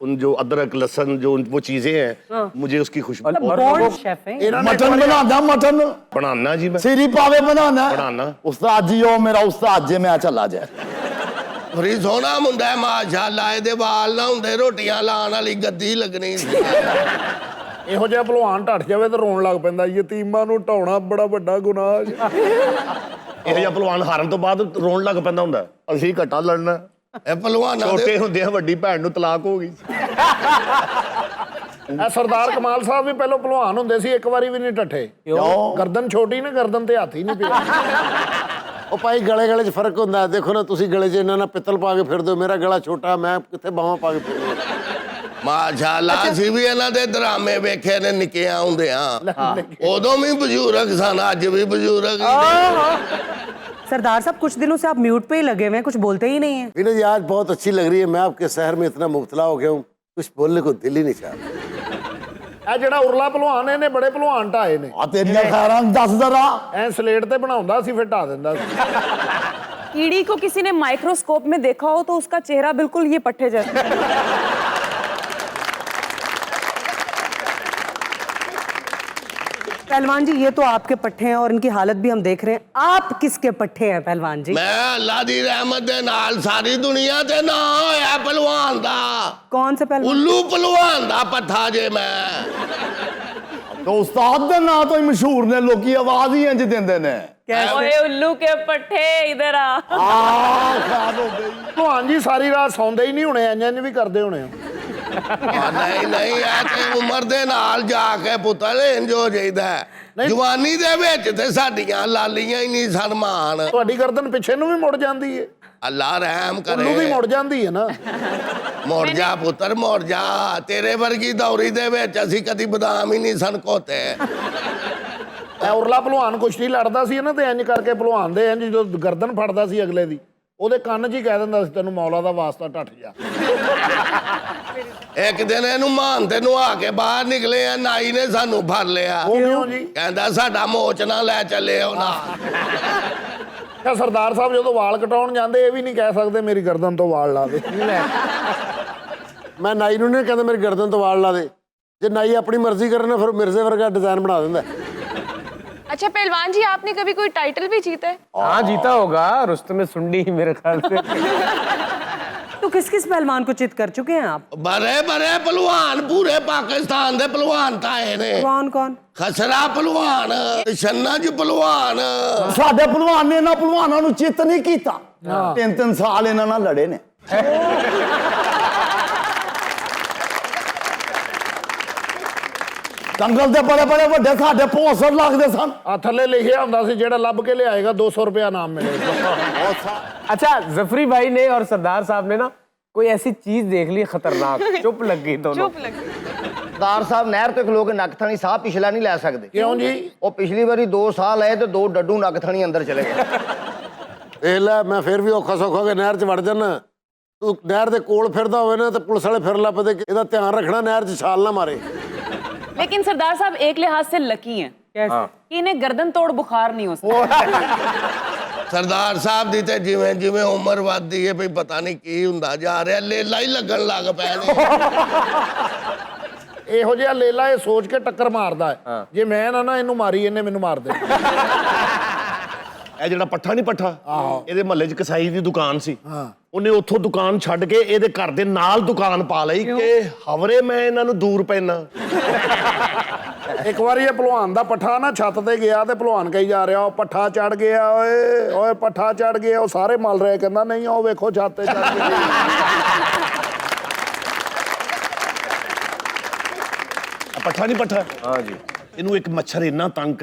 उन जो अदरक लहसुन जो वो चीजें हैं, मुझे उसकी खुशबू बॉन्ड शेफ है। मटन बनाना मटन बनाना जी मैं सिरी पावे बनाना बनाना। उस्ताद जी ओ मेरा उस्ताद जे मैं चला जाए बड़ी सोहना मुंडा है माशाअल्लाह, ਇਹਦੇ ਵਾਲ ਨਾ ਹੁੰਦੇ, ਰੋਟੀਆਂ ਲਾਣ ਵਾਲੀ ਗੱਦੀ ਲੱਗਣੀ ਸੀ। ਇਹੋ ਜਿਹਾ ਭਲਵਾਨ ਢੱਠ ਜਾਵੇ ਤਾਂ ਰੋਣ ਲੱਗ ਪੈਂਦਾ। ਯਤੀਮਾਂ ਨੂੰ ਢਾਉਣਾ ਬੜਾ ਵੱਡਾ ਗੁਨਾਹ ਹੈ। ਇਹੋ ਜਿਹਾ ਪਹਿਲਵਾਨ ਹਾਰਨ ਤੋਂ ਬਾਅਦ ਰੋਣ ਲੱਗ ਪੈਂਦਾ ਹੁੰਦਾ। ਅਸੀਂ ਘਟਾ ਲੜਨਾ ਇਹ ਪਹਿਲਵਾਨਾਂ ਛੋਟੇ ਦੇ ਹੁੰਦੇ ਆ ਵੱਡੀ ਭੈਣ ਨੂੰ ਤਲਾਕ ਹੋ ਗਈ। ਇਹ ਸਰਦਾਰ ਕਮਾਲ ਸਾਹਿਬ ਵੀ ਪਹਿਲਾਂ ਭਲਵਾਨ ਹੁੰਦੇ ਸੀ, ਇੱਕ ਵਾਰੀ ਵੀ ਨਹੀਂ ਢੱਠੇ। ਕਿਉਂ? ਗਰਦਨ ਛੋਟੀ ਨਾ, ਗਰਦਨ ਤੇ ਹੱਥ ਹੀ ਨਹੀਂ ਪਿਆ। ਉਹ ਭਾਈ ਗਲੇ ਗਲੇ 'ਚ ਫਰਕ ਹੁੰਦਾ। ਦੇਖੋ ਨਾ, ਤੁਸੀਂ ਗਲੇ 'ਚ ਇਹਨਾਂ ਨਾਲ ਪਿੱਤਲ ਪਾ ਕੇ ਫਿਰਦੇ ਹੋ, ਮੇਰਾ ਗਲਾ ਛੋਟਾ, ਮੈਂ ਕਿੱਥੇ ਬਾਹਾਂ ਪਾ ਕੇ ਫਿਰਦਾ। ਮਾਸ਼ਾਅੱਲਾ ਅਸੀਂ ਵੀ ਇਹਨਾਂ ਦੇ ਡਰਾਮੇ ਵੇਖੇ ਨੇ ਨਿੱਕਿਆਂ ਹੁੰਦਿਆਂ ਉਦੋਂ ਵੀ ਬਜ਼ੁਰਗ ਸਨ ਅੱਜ ਵੀ ਬਜ਼ੁਰਗ ਹੀ ਨੇ। सरदार साहब कुछ दिनों से आप म्यूट पे ही लगे हुए हैं, कुछ बोलते ही नहीं है। विनय जी आज बहुत अच्छी लग रही है। मैं आपके शहर में इतना मुब्तला हो गया हूँ, कुछ बोलने को दिल ही नहीं चाहता। ਇਹ ਜਿਹੜਾ ਉਰਲਾ ਭਲਵਾਨ ਇਹਨੇ ਬੜੇ ਭਲਵਾਨ ਢਾਏ ਨੇ ਆ ਤੇਰੀਆਂ ਖੈਰਾਂ ਦੱਸ ਜ਼ਰਾ। ਐ ਸਲੇਟ ਤੇ ਬਣਾਉਂਦਾ ਸੀ ਫਿਰ ਢਾ ਦਿੰਦਾ ਸੀ। कीड़ी को किसी ने माइक्रोस्कोप में देखा हो तो उसका चेहरा बिल्कुल ये पट्टे जैसा है। पहलवान जी ये तो आपके पट्टे हैं और इनकी हालत भी हम देख रहे हैं। आप किसके पट्टे हैं पहलवान जी? ਮੈਂ ਅੱਲਾ ਦੀ ਰਹਿਮਤ ਦੇ ਨਾਲ ਸਾਰੀ ਦੁਨੀਆ ਤੇ ਨਾ ਹੋਇਆ ਪਹਿਲਵਾਨ ਦਾ। कौन से पहलवान? ਉੱਲੂ ਪਹਿਲਵਾਨ ਦਾ ਪੱਠਾ ਜੇ ਮੈਂ। तो उस्ताद ਦੇ ਨਾਂ ਤੋਂ ਹੀ ਮਸ਼ਹੂਰ ਨੇ, ਲੋਕੀ ਆਵਾਜ਼ ਹੀ ਇੰਜ ਦਿੰਦੇ ਨੇ। ओए उल्लू के पट्टे इधर आ। ਖਾਦ ਹੋ ਗਈ। ਭਲਵਾਨ ਜੀ ਸਾਰੀ ਰਾਤ ਸੌਂਦੇ ਹੀ ਨਹੀਂ ਹੋਣੇ, ਇੰਜ ਵੀ ਕਰਦੇ ਹੋਣੇ। ਨਹੀਂ ਨਹੀਂ ਇਹ ਤੇ ਉਮਰ ਦੇ ਨਾਲ ਜਾ ਕੇ ਪੁੱਤਰ ਇੰਜ ਹੋ ਜਾਈਦਾ ਹੈ। ਜਵਾਨੀ ਦੇ ਵਿੱਚ ਤੇ ਸਾਡੀਆਂ ਲਾਲੀਆਂ ਹੀ ਨਹੀਂ ਸਨਮਾਨ। ਤੁਹਾਡੀ ਗਰਦਨ ਪਿੱਛੇ ਨੂੰ ਵੀ ਮੁੜ ਜਾਂਦੀ ਏ, ਅੱਲਾ ਰਹਿਮ ਉਹਨੂੰ ਵੀ ਕਰੇ। ਮੁੜ ਜਾਂਦੀ ਹੈ ਨਾ। ਮੁੜ ਜਾ ਪੁੱਤਰ ਮੁੜ ਜਾ। ਤੇਰੇ ਵਰਗੀ ਦੌਰੀ ਦੇ ਵਿੱਚ ਅਸੀਂ ਕਦੀ ਬਦਾਮ ਹੀ ਨਹੀਂ ਸਨ ਕੋਤੇ। ਐ ਉਰਲਾ ਭਲਵਾਨ ਕੁਸ਼ਤੀ ਲੜਦਾ ਸੀ ਨਾ ਤੇ ਇੰਜ ਕਰਕੇ ਭਲਵਾਨ ਦੇ ਇੰਜ ਜਦੋਂ ਗਰਦਨ ਫੜਦਾ ਸੀ ਅਗਲੇ ਦੀ, ਉਹਦੇ ਕੰਨ 'ਚ ਹੀ ਕਹਿ ਦਿੰਦਾ ਸੀ ਤੈਨੂੰ ਮੌਲਾ ਦਾ ਵਾਸਤਾ ਢੱਠ ਜਾ। ਇੱਕ ਦਿਨ ਇਹਨੂੰ ਮਾਨ ਤੇ ਨੁਹਾ ਕੇ ਬਾਹਰ ਨਿਕਲੇ ਆ, ਨਾਈ ਨੇ ਸਾਨੂੰ ਫੜ ਲਿਆ। ਉਹ ਕਿਉਂ ਜੀ? ਕਹਿੰਦਾ ਸਾਡਾ ਮੋਚ ਨਾ ਲੈ ਚੱਲੇ ਉਹ ਨਾ। ਇਹ ਸਰਦਾਰ ਸਾਹਿਬ ਜਦੋਂ ਵਾਲ ਕਟਾਉਣ ਜਾਂਦੇ ਇਹ ਵੀ ਨਹੀਂ ਕਹਿ ਸਕਦੇ ਮੇਰੀ ਗਰਦਨ ਤੋਂ ਵਾਲ ਲਾ ਦੇ। ਮੈਂ ਨਾਈ ਨੂੰ ਨਹੀਂ ਕਹਿੰਦਾ ਮੇਰੀ ਗਰਦਨ ਤੋਂ ਵਾਲ ਲਾ ਦੇ। ਜੇ ਨਾਈ ਆਪਣੀ ਮਰਜ਼ੀ ਕਰਨਾ ਫਿਰ ਮਿਰਜ਼ੇ ਵਰਗਾ ਡਿਜ਼ਾਈਨ ਬਣਾ ਦਿੰਦਾ। अच्छा पहलवान जी आपने कभी कोई टाइटल भी जीता है? हाँ जीता होगा, रुस्तम सुंडी मेरे ख्याल से। तो किस किस पहलवान को चित कर चुके हैं आप? बड़े बड़े पहलवान पूरे पाकिस्तान दे पहलवान ताए ने। कौन कौन? खसरा पहलवान, शन्नज पहलवान। ਸਾਡੇ ਭਲਵਾਨ ਨੇ ਇਹਨਾਂ ਭਲਵਾਨਾਂ ਨੂੰ ਚਿੱਤ ਨਹੀਂ ਕੀਤਾ। 3-3 ਸਾਲ ਇਹਨਾਂ ਨਾਲ ਲੜੇ ਨੇ। ਦੰਗਲ ਦੇ ਬੜੇ ਬੜੇ ਵੱਡੇ ਸਾਡੇ ਪੋਸਟਰ ਲੱਗਦੇ ਸਨ। ਆ ਥੱਲੇ ਲਿਖਿਆ ਹੁੰਦਾ ਸੀ ਜਿਹੜਾ ਲੱਭ ਕੇ ਲਿਆਏਗਾ 200 रुपया ਨਾਮ ਮਿਲੇਗਾ। अच्छा जफरी भाई ने और सरदार साहब ने ना कोई ऐसी चीज देख ली खतरनाक, चुप लग गई दोनों। चुप लग। ਸਰਦਾਰ ਸਾਹਿਬ ਨਹਿਰ ਤੇ ਖਲੋ ਕੇ ਨੱਕ ਥਣੀ ਸਾਹ ਪਿਛਲਾ ਨਹੀਂ ਲੈ ਸਕਦੇ। ਕਿਉਂ ਜੀ? ਉਹ ਪਿਛਲੀ ਵਾਰੀ 2 ਸਾਲ ਲਏ ਤੇ 2 ਡੱਡੂ ਨੱਕ ਥਣੀ ਅੰਦਰ ਚਲੇ ਗਏ। ਇਹ ਲੈ ਮੈਂ ਫਿਰ ਵੀ ਔਖਾ ਸੌਖਾ ਹੋ ਕੇ ਨਹਿਰ 'ਚ ਵੜ ਜਾਣਾ। ਤੂੰ ਨਹਿਰ ਦੇ ਕੋਲ ਫਿਰਦਾ ਹੋਵੇ ਨਾ ਤੇ ਪੁਲਿਸ ਵਾਲੇ ਫਿਰ ਲੱਭਦੇ ਕਿ ਇਹਦਾ ਧਿਆਨ ਰੱਖਣਾ ਨਹਿਰ 'ਚ ਛਾਲ ਨਾ ਮਾਰੇ। लेकिन सरदार साहब एक लिहाज से लकी हैं कैसे? कि इन्हें गर्दन तोड़ बुखार नहीं हो सकता। ਸਰਦਾਰ ਸਾਹਿਬ ਦੀ ਤੇ ਜਿਵੇਂ ਜਿਵੇਂ ਉਮਰ ਵੱਧਦੀ ਹੈ ਵੀ ਪਤਾ ਨਹੀਂ ਕੀ ਹੁੰਦਾ ਜਾ ਰਿਹਾ, ਲੇਲਾ ਹੀ ਲੱਗਣ ਲੱਗ ਪਏ ਨੇ। ਇਹੋ ਜਿਹਾ ਲੇਲਾ ਇਹ ਸੋਚ ਕੇ ਟੱਕਰ ਮਾਰਦਾ ਹੈ ਜੇ ਮੈਂ ਨਾ ਇਹਨੂੰ ਮਾਰੀ ਇਹਨੇ ਮੈਨੂੰ ਮਾਰ ਦੇ। ਇਹ ਜਿਹੜਾ ਪੱਠਾ ਨਹੀਂ ਪੱਠਾ, ਇਹਦੇ ਮਹੱਲੇ 'ਚ ਕਸਾਈ ਦੀ ਦੁਕਾਨ ਸੀ। ਉਹਨੇ ਉੱਥੋਂ ਦੁਕਾਨ ਛੱਡ ਕੇ ਇਹਦੇ ਘਰ ਦੇ ਨਾਲ ਦੁਕਾਨ ਪਾ ਲਈ ਕਿ ਹਵਰੇ ਮੈਂ ਇਹਨਾਂ ਨੂੰ ਦੂਰ ਪੈਣਾ। ਇੱਕ ਵਾਰੀ ਇਹ ਭਲਵਾਨ ਦਾ ਪੱਠਾ ਨਾ ਛੱਤ ਤੇ ਗਿਆ ਤੇ ਭਲਵਾਨ ਕਹੀ ਜਾ ਰਿਹਾ ਉਹ ਪੱਠਾ ਚੜ ਗਿਆ, ਓਏ ਓਏ ਪੱਠਾ ਚੜ ਗਿਆ। ਉਹ ਸਾਰੇ ਮਲ ਰਹੇ, ਕਹਿੰਦਾ ਨਹੀਂ ਉਹ ਵੇਖੋ ਛੱਤ ਤੇ ਚੜ ਗਿਆ। ਪੱਠਾ ਨਹੀਂ ਪੱਠਾ। हाँ जी। ਇਹਨੂੰ ਇੱਕ ਮੱਛਰ ਇੰਨਾ ਤੰਗ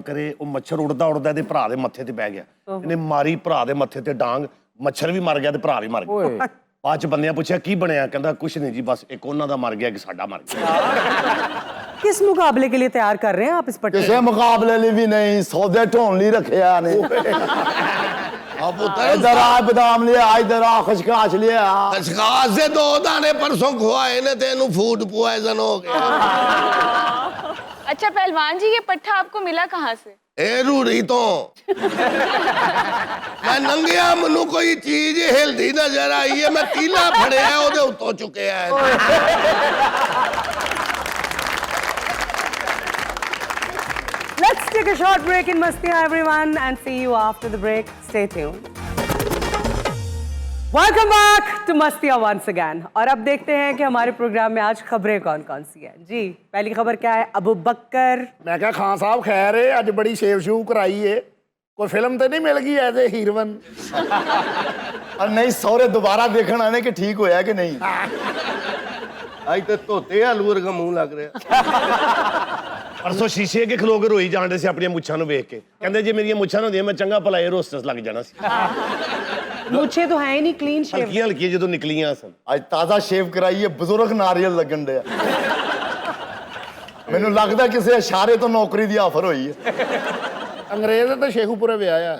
ਕਰੇ ਉਹ ਮੱਛਰ ਉੜਦਾ ਇਹਦੇ ਭਰਾ ਦੇ ਮੱਥੇ ਤੇ ਬਹਿ ਗਿਆ। ਇਹਨੇ ਮਾਰੀ ਭਰਾ ਦੇ ਮੱਥੇ ਤੇ ਡਾਂਗ, ਮੱਛਰ ਵੀ ਮਰ ਗਿਆ ਤੇ ਭਰਾ ਵੀ ਮਰ ਗਿਆ। ਬਾਅਦ ਚ ਬੰਦਿਆਂ ਪੁੱਛਿਆ ਕੀ ਬਣਿਆ, ਕਹਿੰਦਾ ਕੁਛ ਨਹੀਂ ਜੀ ਬਸ ਇੱਕ ਉਹਨਾਂ ਦਾ ਮਰ ਗਿਆ, ਇੱਕ ਸਾਡਾ ਮਰ ਗਿਆ। किस मुकाबले के लिए तैयार कर रहे हैं आप इस पट्टे? ਕਿਸੇ ਮੁਕਾਬਲੇ ਲਈ ਵੀ ਨਹੀਂ, ਸੌਦੇ ਢੋਣ ਲਈ ਰੱਖਿਆ ਨੇ। ਆ ਪੁੱਤਰ ਇਧਰ ਆ ਬਦਾਮ ਲਿਆ, ਇਧਰ ਆ ਖਸ਼ਖਾਸ਼ ਲਿਆ। ਖਸਖਾਸ ਦੇ 2 ਦਾਣੇ ਪਰਸੋਂ ਖਵਾਏ ਨੇ ਤੇ ਇਹਨੂੰ ਫੂਡ ਪੁਆਇਜ਼ਨ ਹੋ ਗਿਆ। अच्छा पहलवान जी ये पट्टा आपको मिला कहाँ से? ਇਹ ਰੂੜੀ ਤੋਂ ਮੈਂ ਨੰਗਿਆ, ਮੈਨੂੰ ਕੋਈ ਚੀਜ਼ ਹਿਲਦੀ ਨਜ਼ਰ ਆਈ ਹੈ, ਮੈਂ ਤੀਲਾ ਫੜਿਆ ਉਹਦੇ ਉੱਤੋਂ ਚੁੱਕਿਆ ਹੈ। Let's take a short break in Mastiya everyone and see you after the break. Stay tuned. Welcome back to Mastiya once again. और अब देखते हैं कि हमारे प्रोग्राम में आज खबरें कौन कौन सी हैं। जी पहली खबर क्या है? अबू बकर। ਮੈਂ ਕਿਹਾ ਖਾਨ ਸਾਹਿਬ ਖੈਰ ਏ, ਅੱਜ ਬੜੀ ਸ਼ੇਵ ਸ਼ੂ ਕਰਾਈ ਏ, ਕੋਈ ਫਿਲਮ ਤੇ ਨਹੀਂ ਮਿਲ ਗਈ ਐਜ਼ ਏ ਹੀਰੋਇਨ? ਔਰ ਨਹੀਂ ਸਹੁਰੇ ਦੁਬਾਰਾ ਦੇਖਣ ਆਣੇ ਕਿ ਠੀਕ ਹੋਇਆ ਕਿ ਨਹੀਂ। ਅੱਜ ਤੇ ਧੋਤੇ ਆਲੂ ਵਰਗਾ ਮੂੰਹ ਲੱਗ ਰਿਹਾ। ਪਰਸੋਂ ਸ਼ੀਸ਼ੇ ਅੱਗੇ ਖਲੋ ਕੇ ਰੋਈ ਜਾਂਦੇ ਸੀ ਆਪਣੀਆਂ ਮੁੱਛਾਂ ਨੂੰ ਵੇਖ ਕੇ। ਕਹਿੰਦੇ ਜੇ ਮੇਰੀਆਂ ਮੁੱਛਾਂ ਨਾ ਹੁੰਦੀਆਂ ਮੈਂ ਚੰਗਾ ਭਲਾ ਇਹ ਰੋਸਟਸ ਲੱਗ ਜਾਣਾ ਸੀ। मुझे तो है ही नहीं क्लीन शेव। ਹਲਕੀਆਂ ਹਲਕੀਆਂ ਜਦੋਂ ਨਿਕਲੀਆਂ ਸਨ। ਅੱਜ ਤਾਜ਼ਾ ਸ਼ੇਵ ਕਰਾਈਏ, ਬਜ਼ੁਰਗ ਨਾਰੀਅਲ ਲੱਗਣ ਡਿਆ। ਮੈਨੂੰ ਲੱਗਦਾ ਕਿਸੇ ਇਸ਼ਾਰੇ ਤੋਂ ਨੌਕਰੀ ਦੀ ਆਫਰ ਹੋਈ ਹੈ। ਅੰਗਰੇਜ਼ ਤੇ ਸ਼ੇਖੂਪੁਰੇ ਵਿਆਹਿਆ।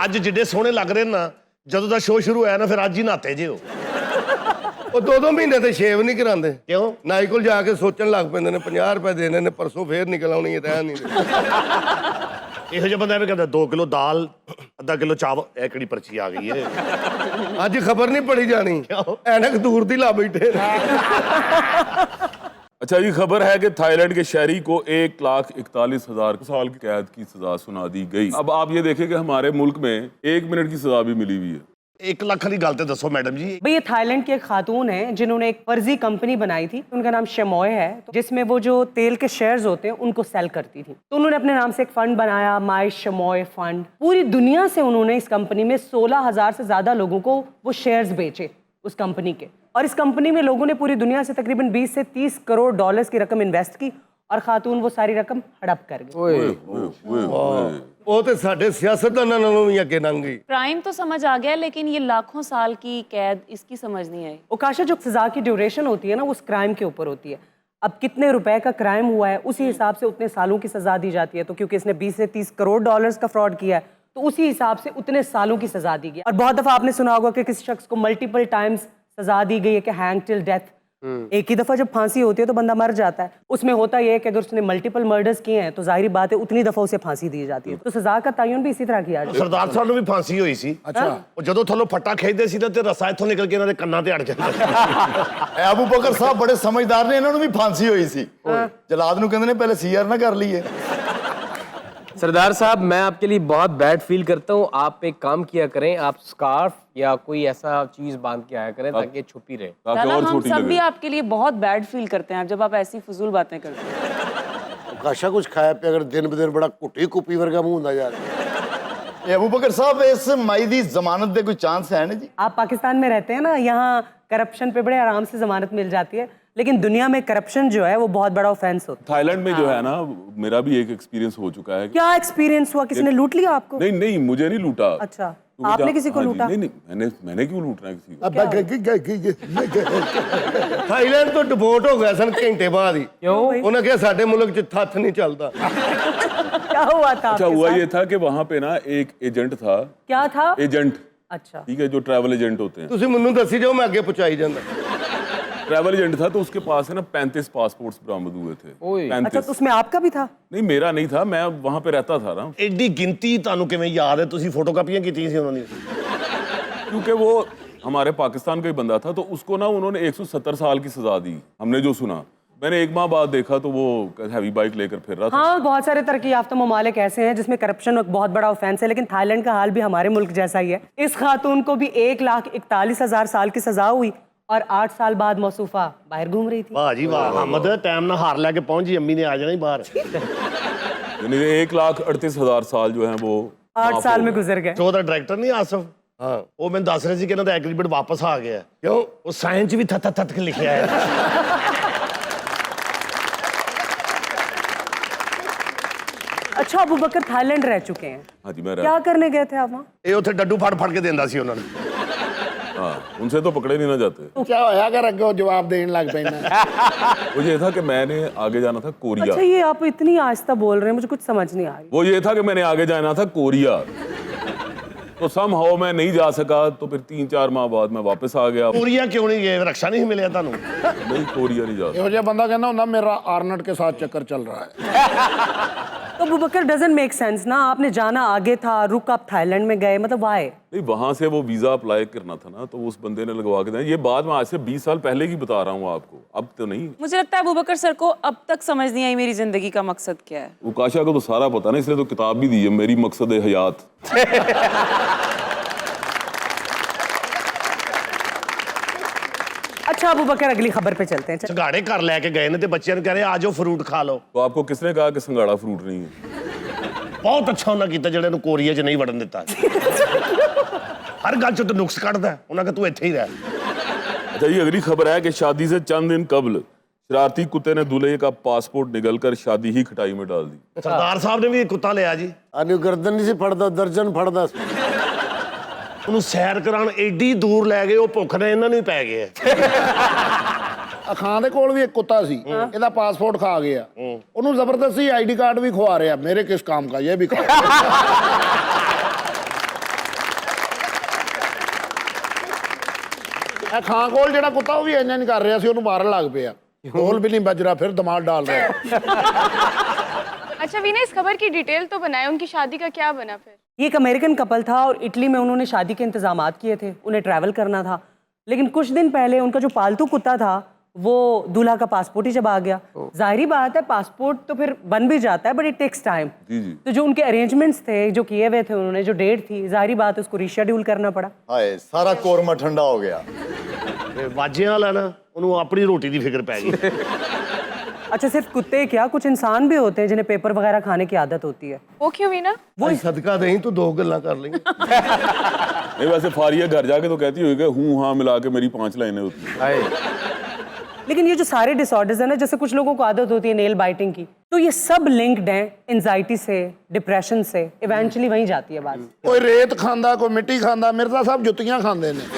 ਅੱਜ ਜਿੱਡੇ ਸੋਹਣੇ ਲੱਗ ਰਹੇ ਨਾ, ਜਦੋਂ ਦਾ ਸ਼ੋਅ ਸ਼ੁਰੂ ਹੋਇਆ ਨਾ, ਫਿਰ ਅੱਜ ਹੀ ਨਹਾਤੇ ਜੇ ਉਹ 2-2 ਮਹੀਨੇ ਤੇ ਸ਼ੇਵ ਨਹੀਂ ਕਰਾਉਂਦੇ। ਕਿਉਂ? ਨਾਈ ਕੋਲ ਜਾ ਕੇ ਸੋਚਣ ਲੱਗ ਪੈਂਦੇ ਨੇ 50 ਰੁਪਏ ਦੇਣੇ ਨੇ, ਪਰਸੋਂ ਫੇਰ ਨਿਕਲ ਆਉਣੀ ਹੈ, ਰਹਿ ਨਹੀਂ ਇਹੋ ਜਿਹਾ ਬੰਦਾ ਐਵੇਂ ਕਹਿੰਦਾ 2 ਕਿਲੋ ਦਾਲ, ਅੱਧਾ ਕਿਲੋ ਚਾਵਲ, ਇਹ ਕਿਹੜੀ ਪਰਚੀ ਆ ਗਈ ਹੈ। ਅੱਜ ਖਬਰ ਨਹੀਂ ਪੜੀ ਜਾਣੀ, ਐਨਕ ਦੂਰ ਦੀ ਲਾ ਬੈਠੇ अच्छा, ये खबर है कि थाईलैंड के शहरी को 1,41,000 साल की कैद की सजा सुना दी गई। अब आप ये देखें कि हमारे मुल्क में 1 मिनट की सजा भी मिली हुई है। 1 ਲੱਖ ਦੀ ਗੱਲ ਤੇ ਦੱਸੋ मैडम जी। भाई ये थाईलैंड की एक खातून है जिन्होंने एक फर्जी कंपनी बनाई थी, उनका नाम शेमोय है, जिसमें वो जो तेल के शेयर्स होते हैं उनको सेल करती थी। तो उन्होंने अपने नाम से एक फंड बनाया, माई शेमोय फंड। पूरी दुनिया से उन्होंने इस कंपनी में 16,000 से ज्यादा लोगों को वो शेयर्स बेचे उस कंपनी के। और इस कंपनी में लोगों ने पूरी दुनिया से तकरीबन 20 से 30 करोड़ डॉलर्स की रकम इन्वेस्ट की और खातून वो सारी रकम हड़प कर गई। ਉਹ ਤੇ ਸਾਡੇ ਸਿਆਸਤਦਾਨਾਂ ਨਾਲੋਂ ਵੀ ਅੱਗੇ ਲੰਘ ਗਈ। क्राइम तो समझ आ गया, लेकिन ये लाखों साल की कैद, इसकी समझ नहीं आई। ओकाशा, जो सजा की ड्यूरेशन होती है ना, वो उस क्राइम के ऊपर होती है। अब कितने रुपए का क्राइम हुआ है उसी हिसाब से उतने सालों की सजा दी जाती है। तो क्योंकि इसने 20 से 30 करोड़ डॉलर्स का फ्रॉड किया है, तो उसी हिसाब से उतने सालों की सजा दी गई। और बहुत दफा आपने सुना होगा कि किसी शख्स को मल्टीपल टाइम्स सजा दी गई है कि हैंग टिल डेथ। एक ही दफा जब फांसी होती है तो बंदा मर जाता है। उसमें होता यह है कि अगर उसने मल्टीपल मर्डर्स किए हैं तो जाहिर बात है उतनी दफा उसे फांसी दी जाती है। तो सजा का तयन भी इसी तरह किया जाता है। ਸਰਦਾਰ ਸਾਹਿਬ ਨੂੰ ਵੀ ਫਾਂਸੀ ਹੋਈ ਸੀ। ਅੱਛਾ। ਉਹ ਜਦੋਂ ਥੱਲੋਂ ਫੱਟਾ ਖਿੱਚਦੇ ਸੀ ਨਾ, ਤੇ ਰਸਾ ਇੱਥੋਂ ਨਿਕਲ ਕੇ ਇਹਨਾਂ ਦੇ ਕੰਨਾਂ ਤੇ ਅੜ ਜਾਂਦਾ। ਇਹ ਅਬੂ ਬਕਰ ਸਾਹਿਬ ਬੜੇ ਸਮਝਦਾਰ ਨੇ, ਇਹਨਾਂ ਨੂੰ ਵੀ ਫਾਂਸੀ ਹੋਈ ਸੀ। ਜਲਾਦ ਨੂੰ ਕਹਿੰਦੇ ਨੇ ਪਹਿਲੇ ਸੀਆਰ ਨਾ ਕਰ ਲਈਏ। सरदार साहब, मैं आपके लिए बहुत बैड फील करता हूँ। आप एक काम किया करें, आप स्कार्फ या कोई ऐसा चीज बांध के आया करें ताकि छुपी रहे। ताकि लाला, और हम छोटी सब भी लगे। आपके लिए बहुत बैड फील करते हैं जब आप ऐसी फजूल बातें करते हैं। ਕਾਸ਼ਾ ਕੁਝ ਖਾਇਆ ਪਿਆ ਅਗਰ ਦਿਨ ਬ ਦਿਨ ਬੜਾ ਘੁੱਟੀ ਕੁੱਪੀ ਵਰਗਾ ਮੂੰਹ ਹੁੰਦਾ ਜਾ ਰਿਹਾ। ਇਹ ਅਬੂ ਬਕਰ ਸਾਹਿਬ, ਇਸ ਮਾਈ ਦੀ ਜ਼ਮਾਨਤ ਦੇ ਕੋਈ ਚਾਂਸ ਹੈ ਨਾ ਜੀ? आप पाकिस्तान में रहते हैं ना, यहाँ करप्शन पे बड़े आराम से जमानत मिल जाती है, लेकिन दुनिया में करप्शन जो है वो बहुत बड़ा ऑफेंस होता है। थाईलैंड में जो है ना, मेरा भी एक एक्सपीरियंस हो चुका है। क्या एक्सपीरियंस हुआ? किसी ने लूट लिया आपको? नहीं नहीं, मुझे नहीं लूटा। अच्छा, क्योंकि आपने जहाँ- किसी को हाँ जी, लूटा? नहीं नहीं, मैंने क्यों लूटना है किसी को? ਥਾਈਲੈਂਡ ਤੋਂ ਡਿਪੋਰਟ ਹੋ ਗਏ ਸਨ ਘੰਟੇ ਬਾਅਦ ਹੀ। क्यों? ਉਹਨਾਂ ਕਿਹਾ ਸਾਡੇ ਮੁਲਕ 'ਚ ਥੱਥ ਨਹੀਂ ਚੱਲਦਾ। क्या हुआ था अच्छा, आपके हुआ साथ? ये था कि वहाँ पे ना एक एजेंट था। क्या था? एजेंट, अच्छा, ठीक है, जो ट्रैवल एजेंट होते हैं। ਤੁਸੀਂ ਮੈਨੂੰ ਦੱਸੀ ਜਾਓ, ਮੈਂ ਅੱਗੇ ਪਹੁੰਚਾਈ ਜਾਂਦਾ। ट्रैवल एजेंट था, तो उसके पास है ना 35 पासपोर्ट्स बरामद हुए थे। अच्छा, 35। तो उसमें आपका भी था? नहीं, मेरा नहीं था, मैं वहाँ पे रहता था ना। ਐਡੀ ਗਿਣਤੀ ਤੁਹਾਨੂੰ ਕਿਵੇਂ ਯਾਦ ਹੈ? ਤੁਸੀਂ ਫੋਟੋਕਾਪੀਆਂ ਕੀਤੀਆਂ ਸੀ ਉਹਨਾਂ ਦੀ? क्योंकि वो हमारे पाकिस्तान का ही बंदा था, तो उसको ना उन्होंने 170 साल की सजा दी। हमने जो सुना, मैंने 1 माह बाद देखा तो वो हैवी बाइक लेकर फिर रहा था। हाँ, बहुत सारे तरक्की याफ्ता ममालिक ऐसे हैं जिसमें करप्शन एक बहुत बड़ा ऑफेंस है, लेकिन थाईलैंड का हाल भी हमारे मुल्क जैसा ही है। इस खातून को भी 1,41,000 साल की सजा हुई और 8 साल बाद मौसूफा बाहर घूम रही थी। ਵਾਹ ਜੀ ਵਾਹ, ਹਮਦ ਟਾਈਮ ਨਾਲ ਹਾਰ ਲੈ ਕੇ ਪਹੁੰਚੀ, ਅੰਮੀ ਨੇ ਆ ਜਾਣਾ ਹੀ ਬਾਹਰ। यानी 1,38,000 साल जो है वो 8 माफ साल हो में गए। गुजर गए। ਤੇ ਉਹਦਾ ਡਾਇਰੈਕਟਰ ਨਹੀਂ ਆਸਫ, ਹਾਂ, ਉਹ ਮੈਨੂੰ ਦੱਸ ਰਹੇ ਸੀ ਕਿ ਇਹਨਾਂ ਦਾ ਐਗਰੀਮੈਂਟ ਵਾਪਸ ਆ ਗਿਆ। ਕਿਉਂ? ਉਹ ਸਾਇੰਸ 'ਚ ਵੀ ਥੱਥ ਕੇ ਲਿਖਿਆ ਹੈ। अच्छा, अबू बकर थाईलैंड रह चुके हैं, हाँ जी, मैं क्या करने गए थे आप वहाँ? ਇਹ ਉੱਥੇ ਡੱਡੂ ਫੜ ਕੇ ਦਿੰਦਾ ਸੀ ਉਹਨਾਂ ਨੂੰ। हाँ, उनसे तो पकड़े नहीं ना जाते। क्या होया कर अगे जवाब देने लग पैना। वो ये था कि मैंने आगे जाना था कोरिया। अच्छा, ये आप इतनी आहिस्ता बोल रहे हैं, मुझे कुछ समझ नहीं आ रही। वो ये था कि मैंने आगे जाना था कोरिया, तो समहाउ मैं नहीं जा सका, तो फिर 3-4 माह बाद मैं वापस आ गया। ਕੋਰੀਆ ਕਿਉਂ ਨਹੀਂ ਗਏ? ਰਕਸ਼ਾ ਨਹੀਂ ਮਿਲਿਆ ਤੁਹਾਨੂੰ? नहीं, कोरिया नहीं जा ਇਹੋ ਜਿਹਾ ਬੰਦਾ ਕਹਿੰਦਾ ਹੁੰਦਾ ਮੇਰਾ आर्नट के साथ चक्कर चल रहा है। तो अबू बकर डजंट मेक सेंस ना, आपने जाना आगे था, रुक आप थाईलैंड में गए, मतलब वाई? नहीं, वहां से वो वीजा अप्लाई करना था ना, तो उस बंदे ने लगवा के दिया। ये बात मैं आज से 20 साल पहले की बता रहा हूँ आपको, अब तो नहीं। मुझे लगता है अबूबकर सर को अब तक समझ नहीं आई मेरी जिंदगी का मकसद क्या है। उकाशा को तो सारा पता ना, इसलिए तो किताब भी दी है, मेरी मकसद हयात। अच्छा अबू बकर, अगली खबर पे चलते हैं। ਝਗਾੜੇ ਘਰ ਲੈ ਕੇ ਗਏ ਨੇ ਤੇ ਬੱਚਿਆਂ ਨੂੰ ਕਹਿ ਰਹੇ ਆ ਜਾਓ ਫਰੂਟ ਖਾ ਲਓ। तो आपको किसने कहा कि संगाड़ा फ्रूट नहीं है? ਬਹੁਤ ਅੱਛਾ ਉਹਨਾਂ ਕੀਤਾ ਜਿਹੜੇ ਨੂੰ ਕੋਰੀਆ 'ਚ ਨਹੀਂ ਵੜਨ ਦਿੱਤਾ। ਹਰ ਗੱਲ 'ਚ ਤਾਂ ਨੁਕਸ ਕੱਢਦਾ ਹੈ। ਉਹਨਾਂ ਕਹਾ ਤੂੰ ਇੱਥੇ ਹੀ ਰਹਿ। अच्छा, ये अगली खबर है कि शादी से चंद दिन कबल शरारती कुत्ते ने दूल्हे का पासपोर्ट निगलकर शादी ही खटाई में डाल दी। ਸਰਦਾਰ ਸਾਹਿਬ ਨੇ ਵੀ ਕੁੱਤਾ ਲਿਆ ਜੀ। ਅਨੂ ਗਰਦਨ ਨਹੀਂ ਸੀ ਫੜਦਾ, ਦਰਜਨ ਫੜਦਾ ਸੀ। ਉਹਨੂੰ ਸੈਰ ਕਰਾਉਣ ਏਡੀ ਦੂਰ ਲੈ ਗਏ, ਉਹ ਭੁੱਖ ਨਾਲ ਇਹਨਾਂ ਨੂੰ ਹੀ ਪੈ ਗਏ ਆ। ਖਾਂ ਦੇ ਕੋਲ ਵੀ ਇੱਕ ਕੁੱਤਾ ਸੀ, ਇਹਦਾ ਪਾਸਪੋਰਟ ਖਾ ਗਿਆ, ਉਹਨੂੰ ਜ਼ਬਰਦਸਤੀ ਆਈਡੀ ਕਾਰਡ ਵੀ ਖਵਾ ਰਿਹਾ, ਮੇਰੇ ਕਿਸ ਕੰਮ का ये भी खा। ਇਹ ਖਾਂ ਕੋਲ ਜਿਹੜਾ ਕੁੱਤਾ ਉਹ ਵੀ ਇੰਨਾ ਨਹੀਂ ਕਰ ਰਿਹਾ ਸੀ, ਉਹਨੂੰ ਮਾਰਨ ਲੱਗ ਪਿਆ। ढोल भी नहीं बज रहा, फिर धमाल डाल रहे हैं। अच्छा वीना, इस खबर की डिटेल तो बनाए, उनकी शादी का क्या बना फिर? ये एक अमेरिकन कपल था और इटली में उन्होंने शादी के इंतजामात किए थे, उन्हें ट्रैवल करना था, लेकिन कुछ दिन पहले उनका जो पालतू कुत्ता था वो दूल्हा का पासपोर्ट ही जब आ गया। जाहिर बात है पासपोर्ट तो फिर बन भी जाता है, बट इट टेक्स टाइम। तो जो उनके अरेंजमेंट्स थे, जो किए हुए थे उन्होंने, जो डेट थी, जाहिर बात है उसको रीशेड्यूल करना पड़ा। हाय सारा कोरमा ठंडा हो गया। ਵਾਜਿਆਂ ਵਾਲਾ ਨਾ ਉਹਨੂੰ ਆਪਣੀ ਰੋਟੀ ਦੀ ਫਿਕਰ ਪੈ ਗਈ। अच्छा सिर्फ कुत्ते क्या, कुछ इंसान भी होते हैं जिन्हें पेपर वगैरह खाने की आदत होती है। वो क्यों वीना? वो सदका नहीं तो 2 गल्ला कर लेंगे। नहीं वैसे फारिया घर जाके तो कहती होगी हूँ हाँ मिला के मेरी 5 लाइनें होती हैं। लेकिन ये जो सारे डिसऑर्डर्स हैं ना, जैसे कुछ लोगों को आदत होती है नेल बाइटिंग की, तो ये सब लिंक्ड हैं एंजाइटी से, डिप्रेशन से, इवेंचुअली वहीं जाती है बात। कोई रेत खांदा, कोई मिट्टी खांदा, मेरे तो सब जुत्तियां खांदे ने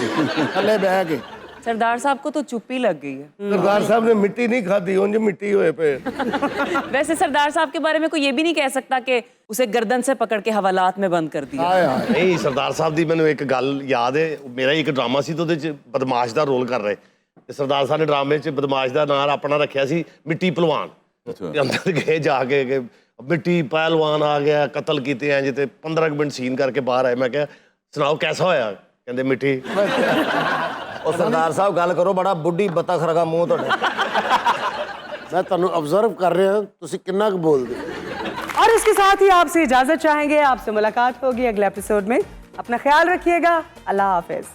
थल्ले बह के। सरदार साहब को तो चुप्पी लग गई है। सरदार साहब ने मिट्टी नहीं खाधी, उन्हें मिट्टी हुए पे। वैसे सरदार साहब के बारे में कोई ये भी नहीं कह सकता कि उसे गर्दन से पकड़ के हवालात में बंद कर दिया। ਨਹੀਂ ਸਰਦਾਰ ਸਾਹਿਬ ਦੀ ਮੈਨੂੰ ਇੱਕ ਗੱਲ ਯਾਦ ਹੈ, ਮੇਰਾ ਇੱਕ ਡਰਾਮਾ ਸੀ ਤੇ ਉਹਦੇ ਚ ਬਦਮਾਸ਼ ਦਾ ਰੋਲ ਕਰ ਰਹੇ ਤੇ ਸਰਦਾਰ ਸਾਹਿਬ ਨੇ ਡਰਾਮੇ ਚ ਬਦਮਾਸ਼ ਦਾ ਨਾਮ ਆਪਣਾ ਰੱਖਿਆ ਸੀ ਮਿੱਟੀ ਪਹਿਲਵਾਨ। ਤੇ ਅੰਦਰ ਗਏ ਜਾ ਕੇ ਕਿ ਮਿੱਟੀ ਪਹਿਲਵਾਨ ਆ ਗਿਆ, ਕਤਲ ਕੀਤੇ ਇੰਜ ਤੇ 15 ਮਿੰਟ ਸੀਨ ਕਰਕੇ ਬਾਹਰ ਆਏ। ਮੈਂ ਕਿਹਾ ਸੁਣਾਓ ਕੈਸਾ ਹੋਇਆ? ਕਹਿੰਦੇ ਮਿੱਟੀ। ਉਹ ਸਰਦਾਰ ਸਾਹਿਬ ਗੱਲ ਕਰੋ, ਬੜਾ ਬੁੱਢੀ ਬਤਖ ਰਗਾ ਮੂੰਹ ਤੁਹਾਡਾ। मैं तुहानू ऑब्जर्व कर रहा तुसी किन्ना क बोलदे। और इसके साथ ही आपसे इजाजत चाहेंगे, आपसे मुलाकात होगी अगले एपिसोड में। अपना ख्याल रखिएगा, अल्लाह हाफिज।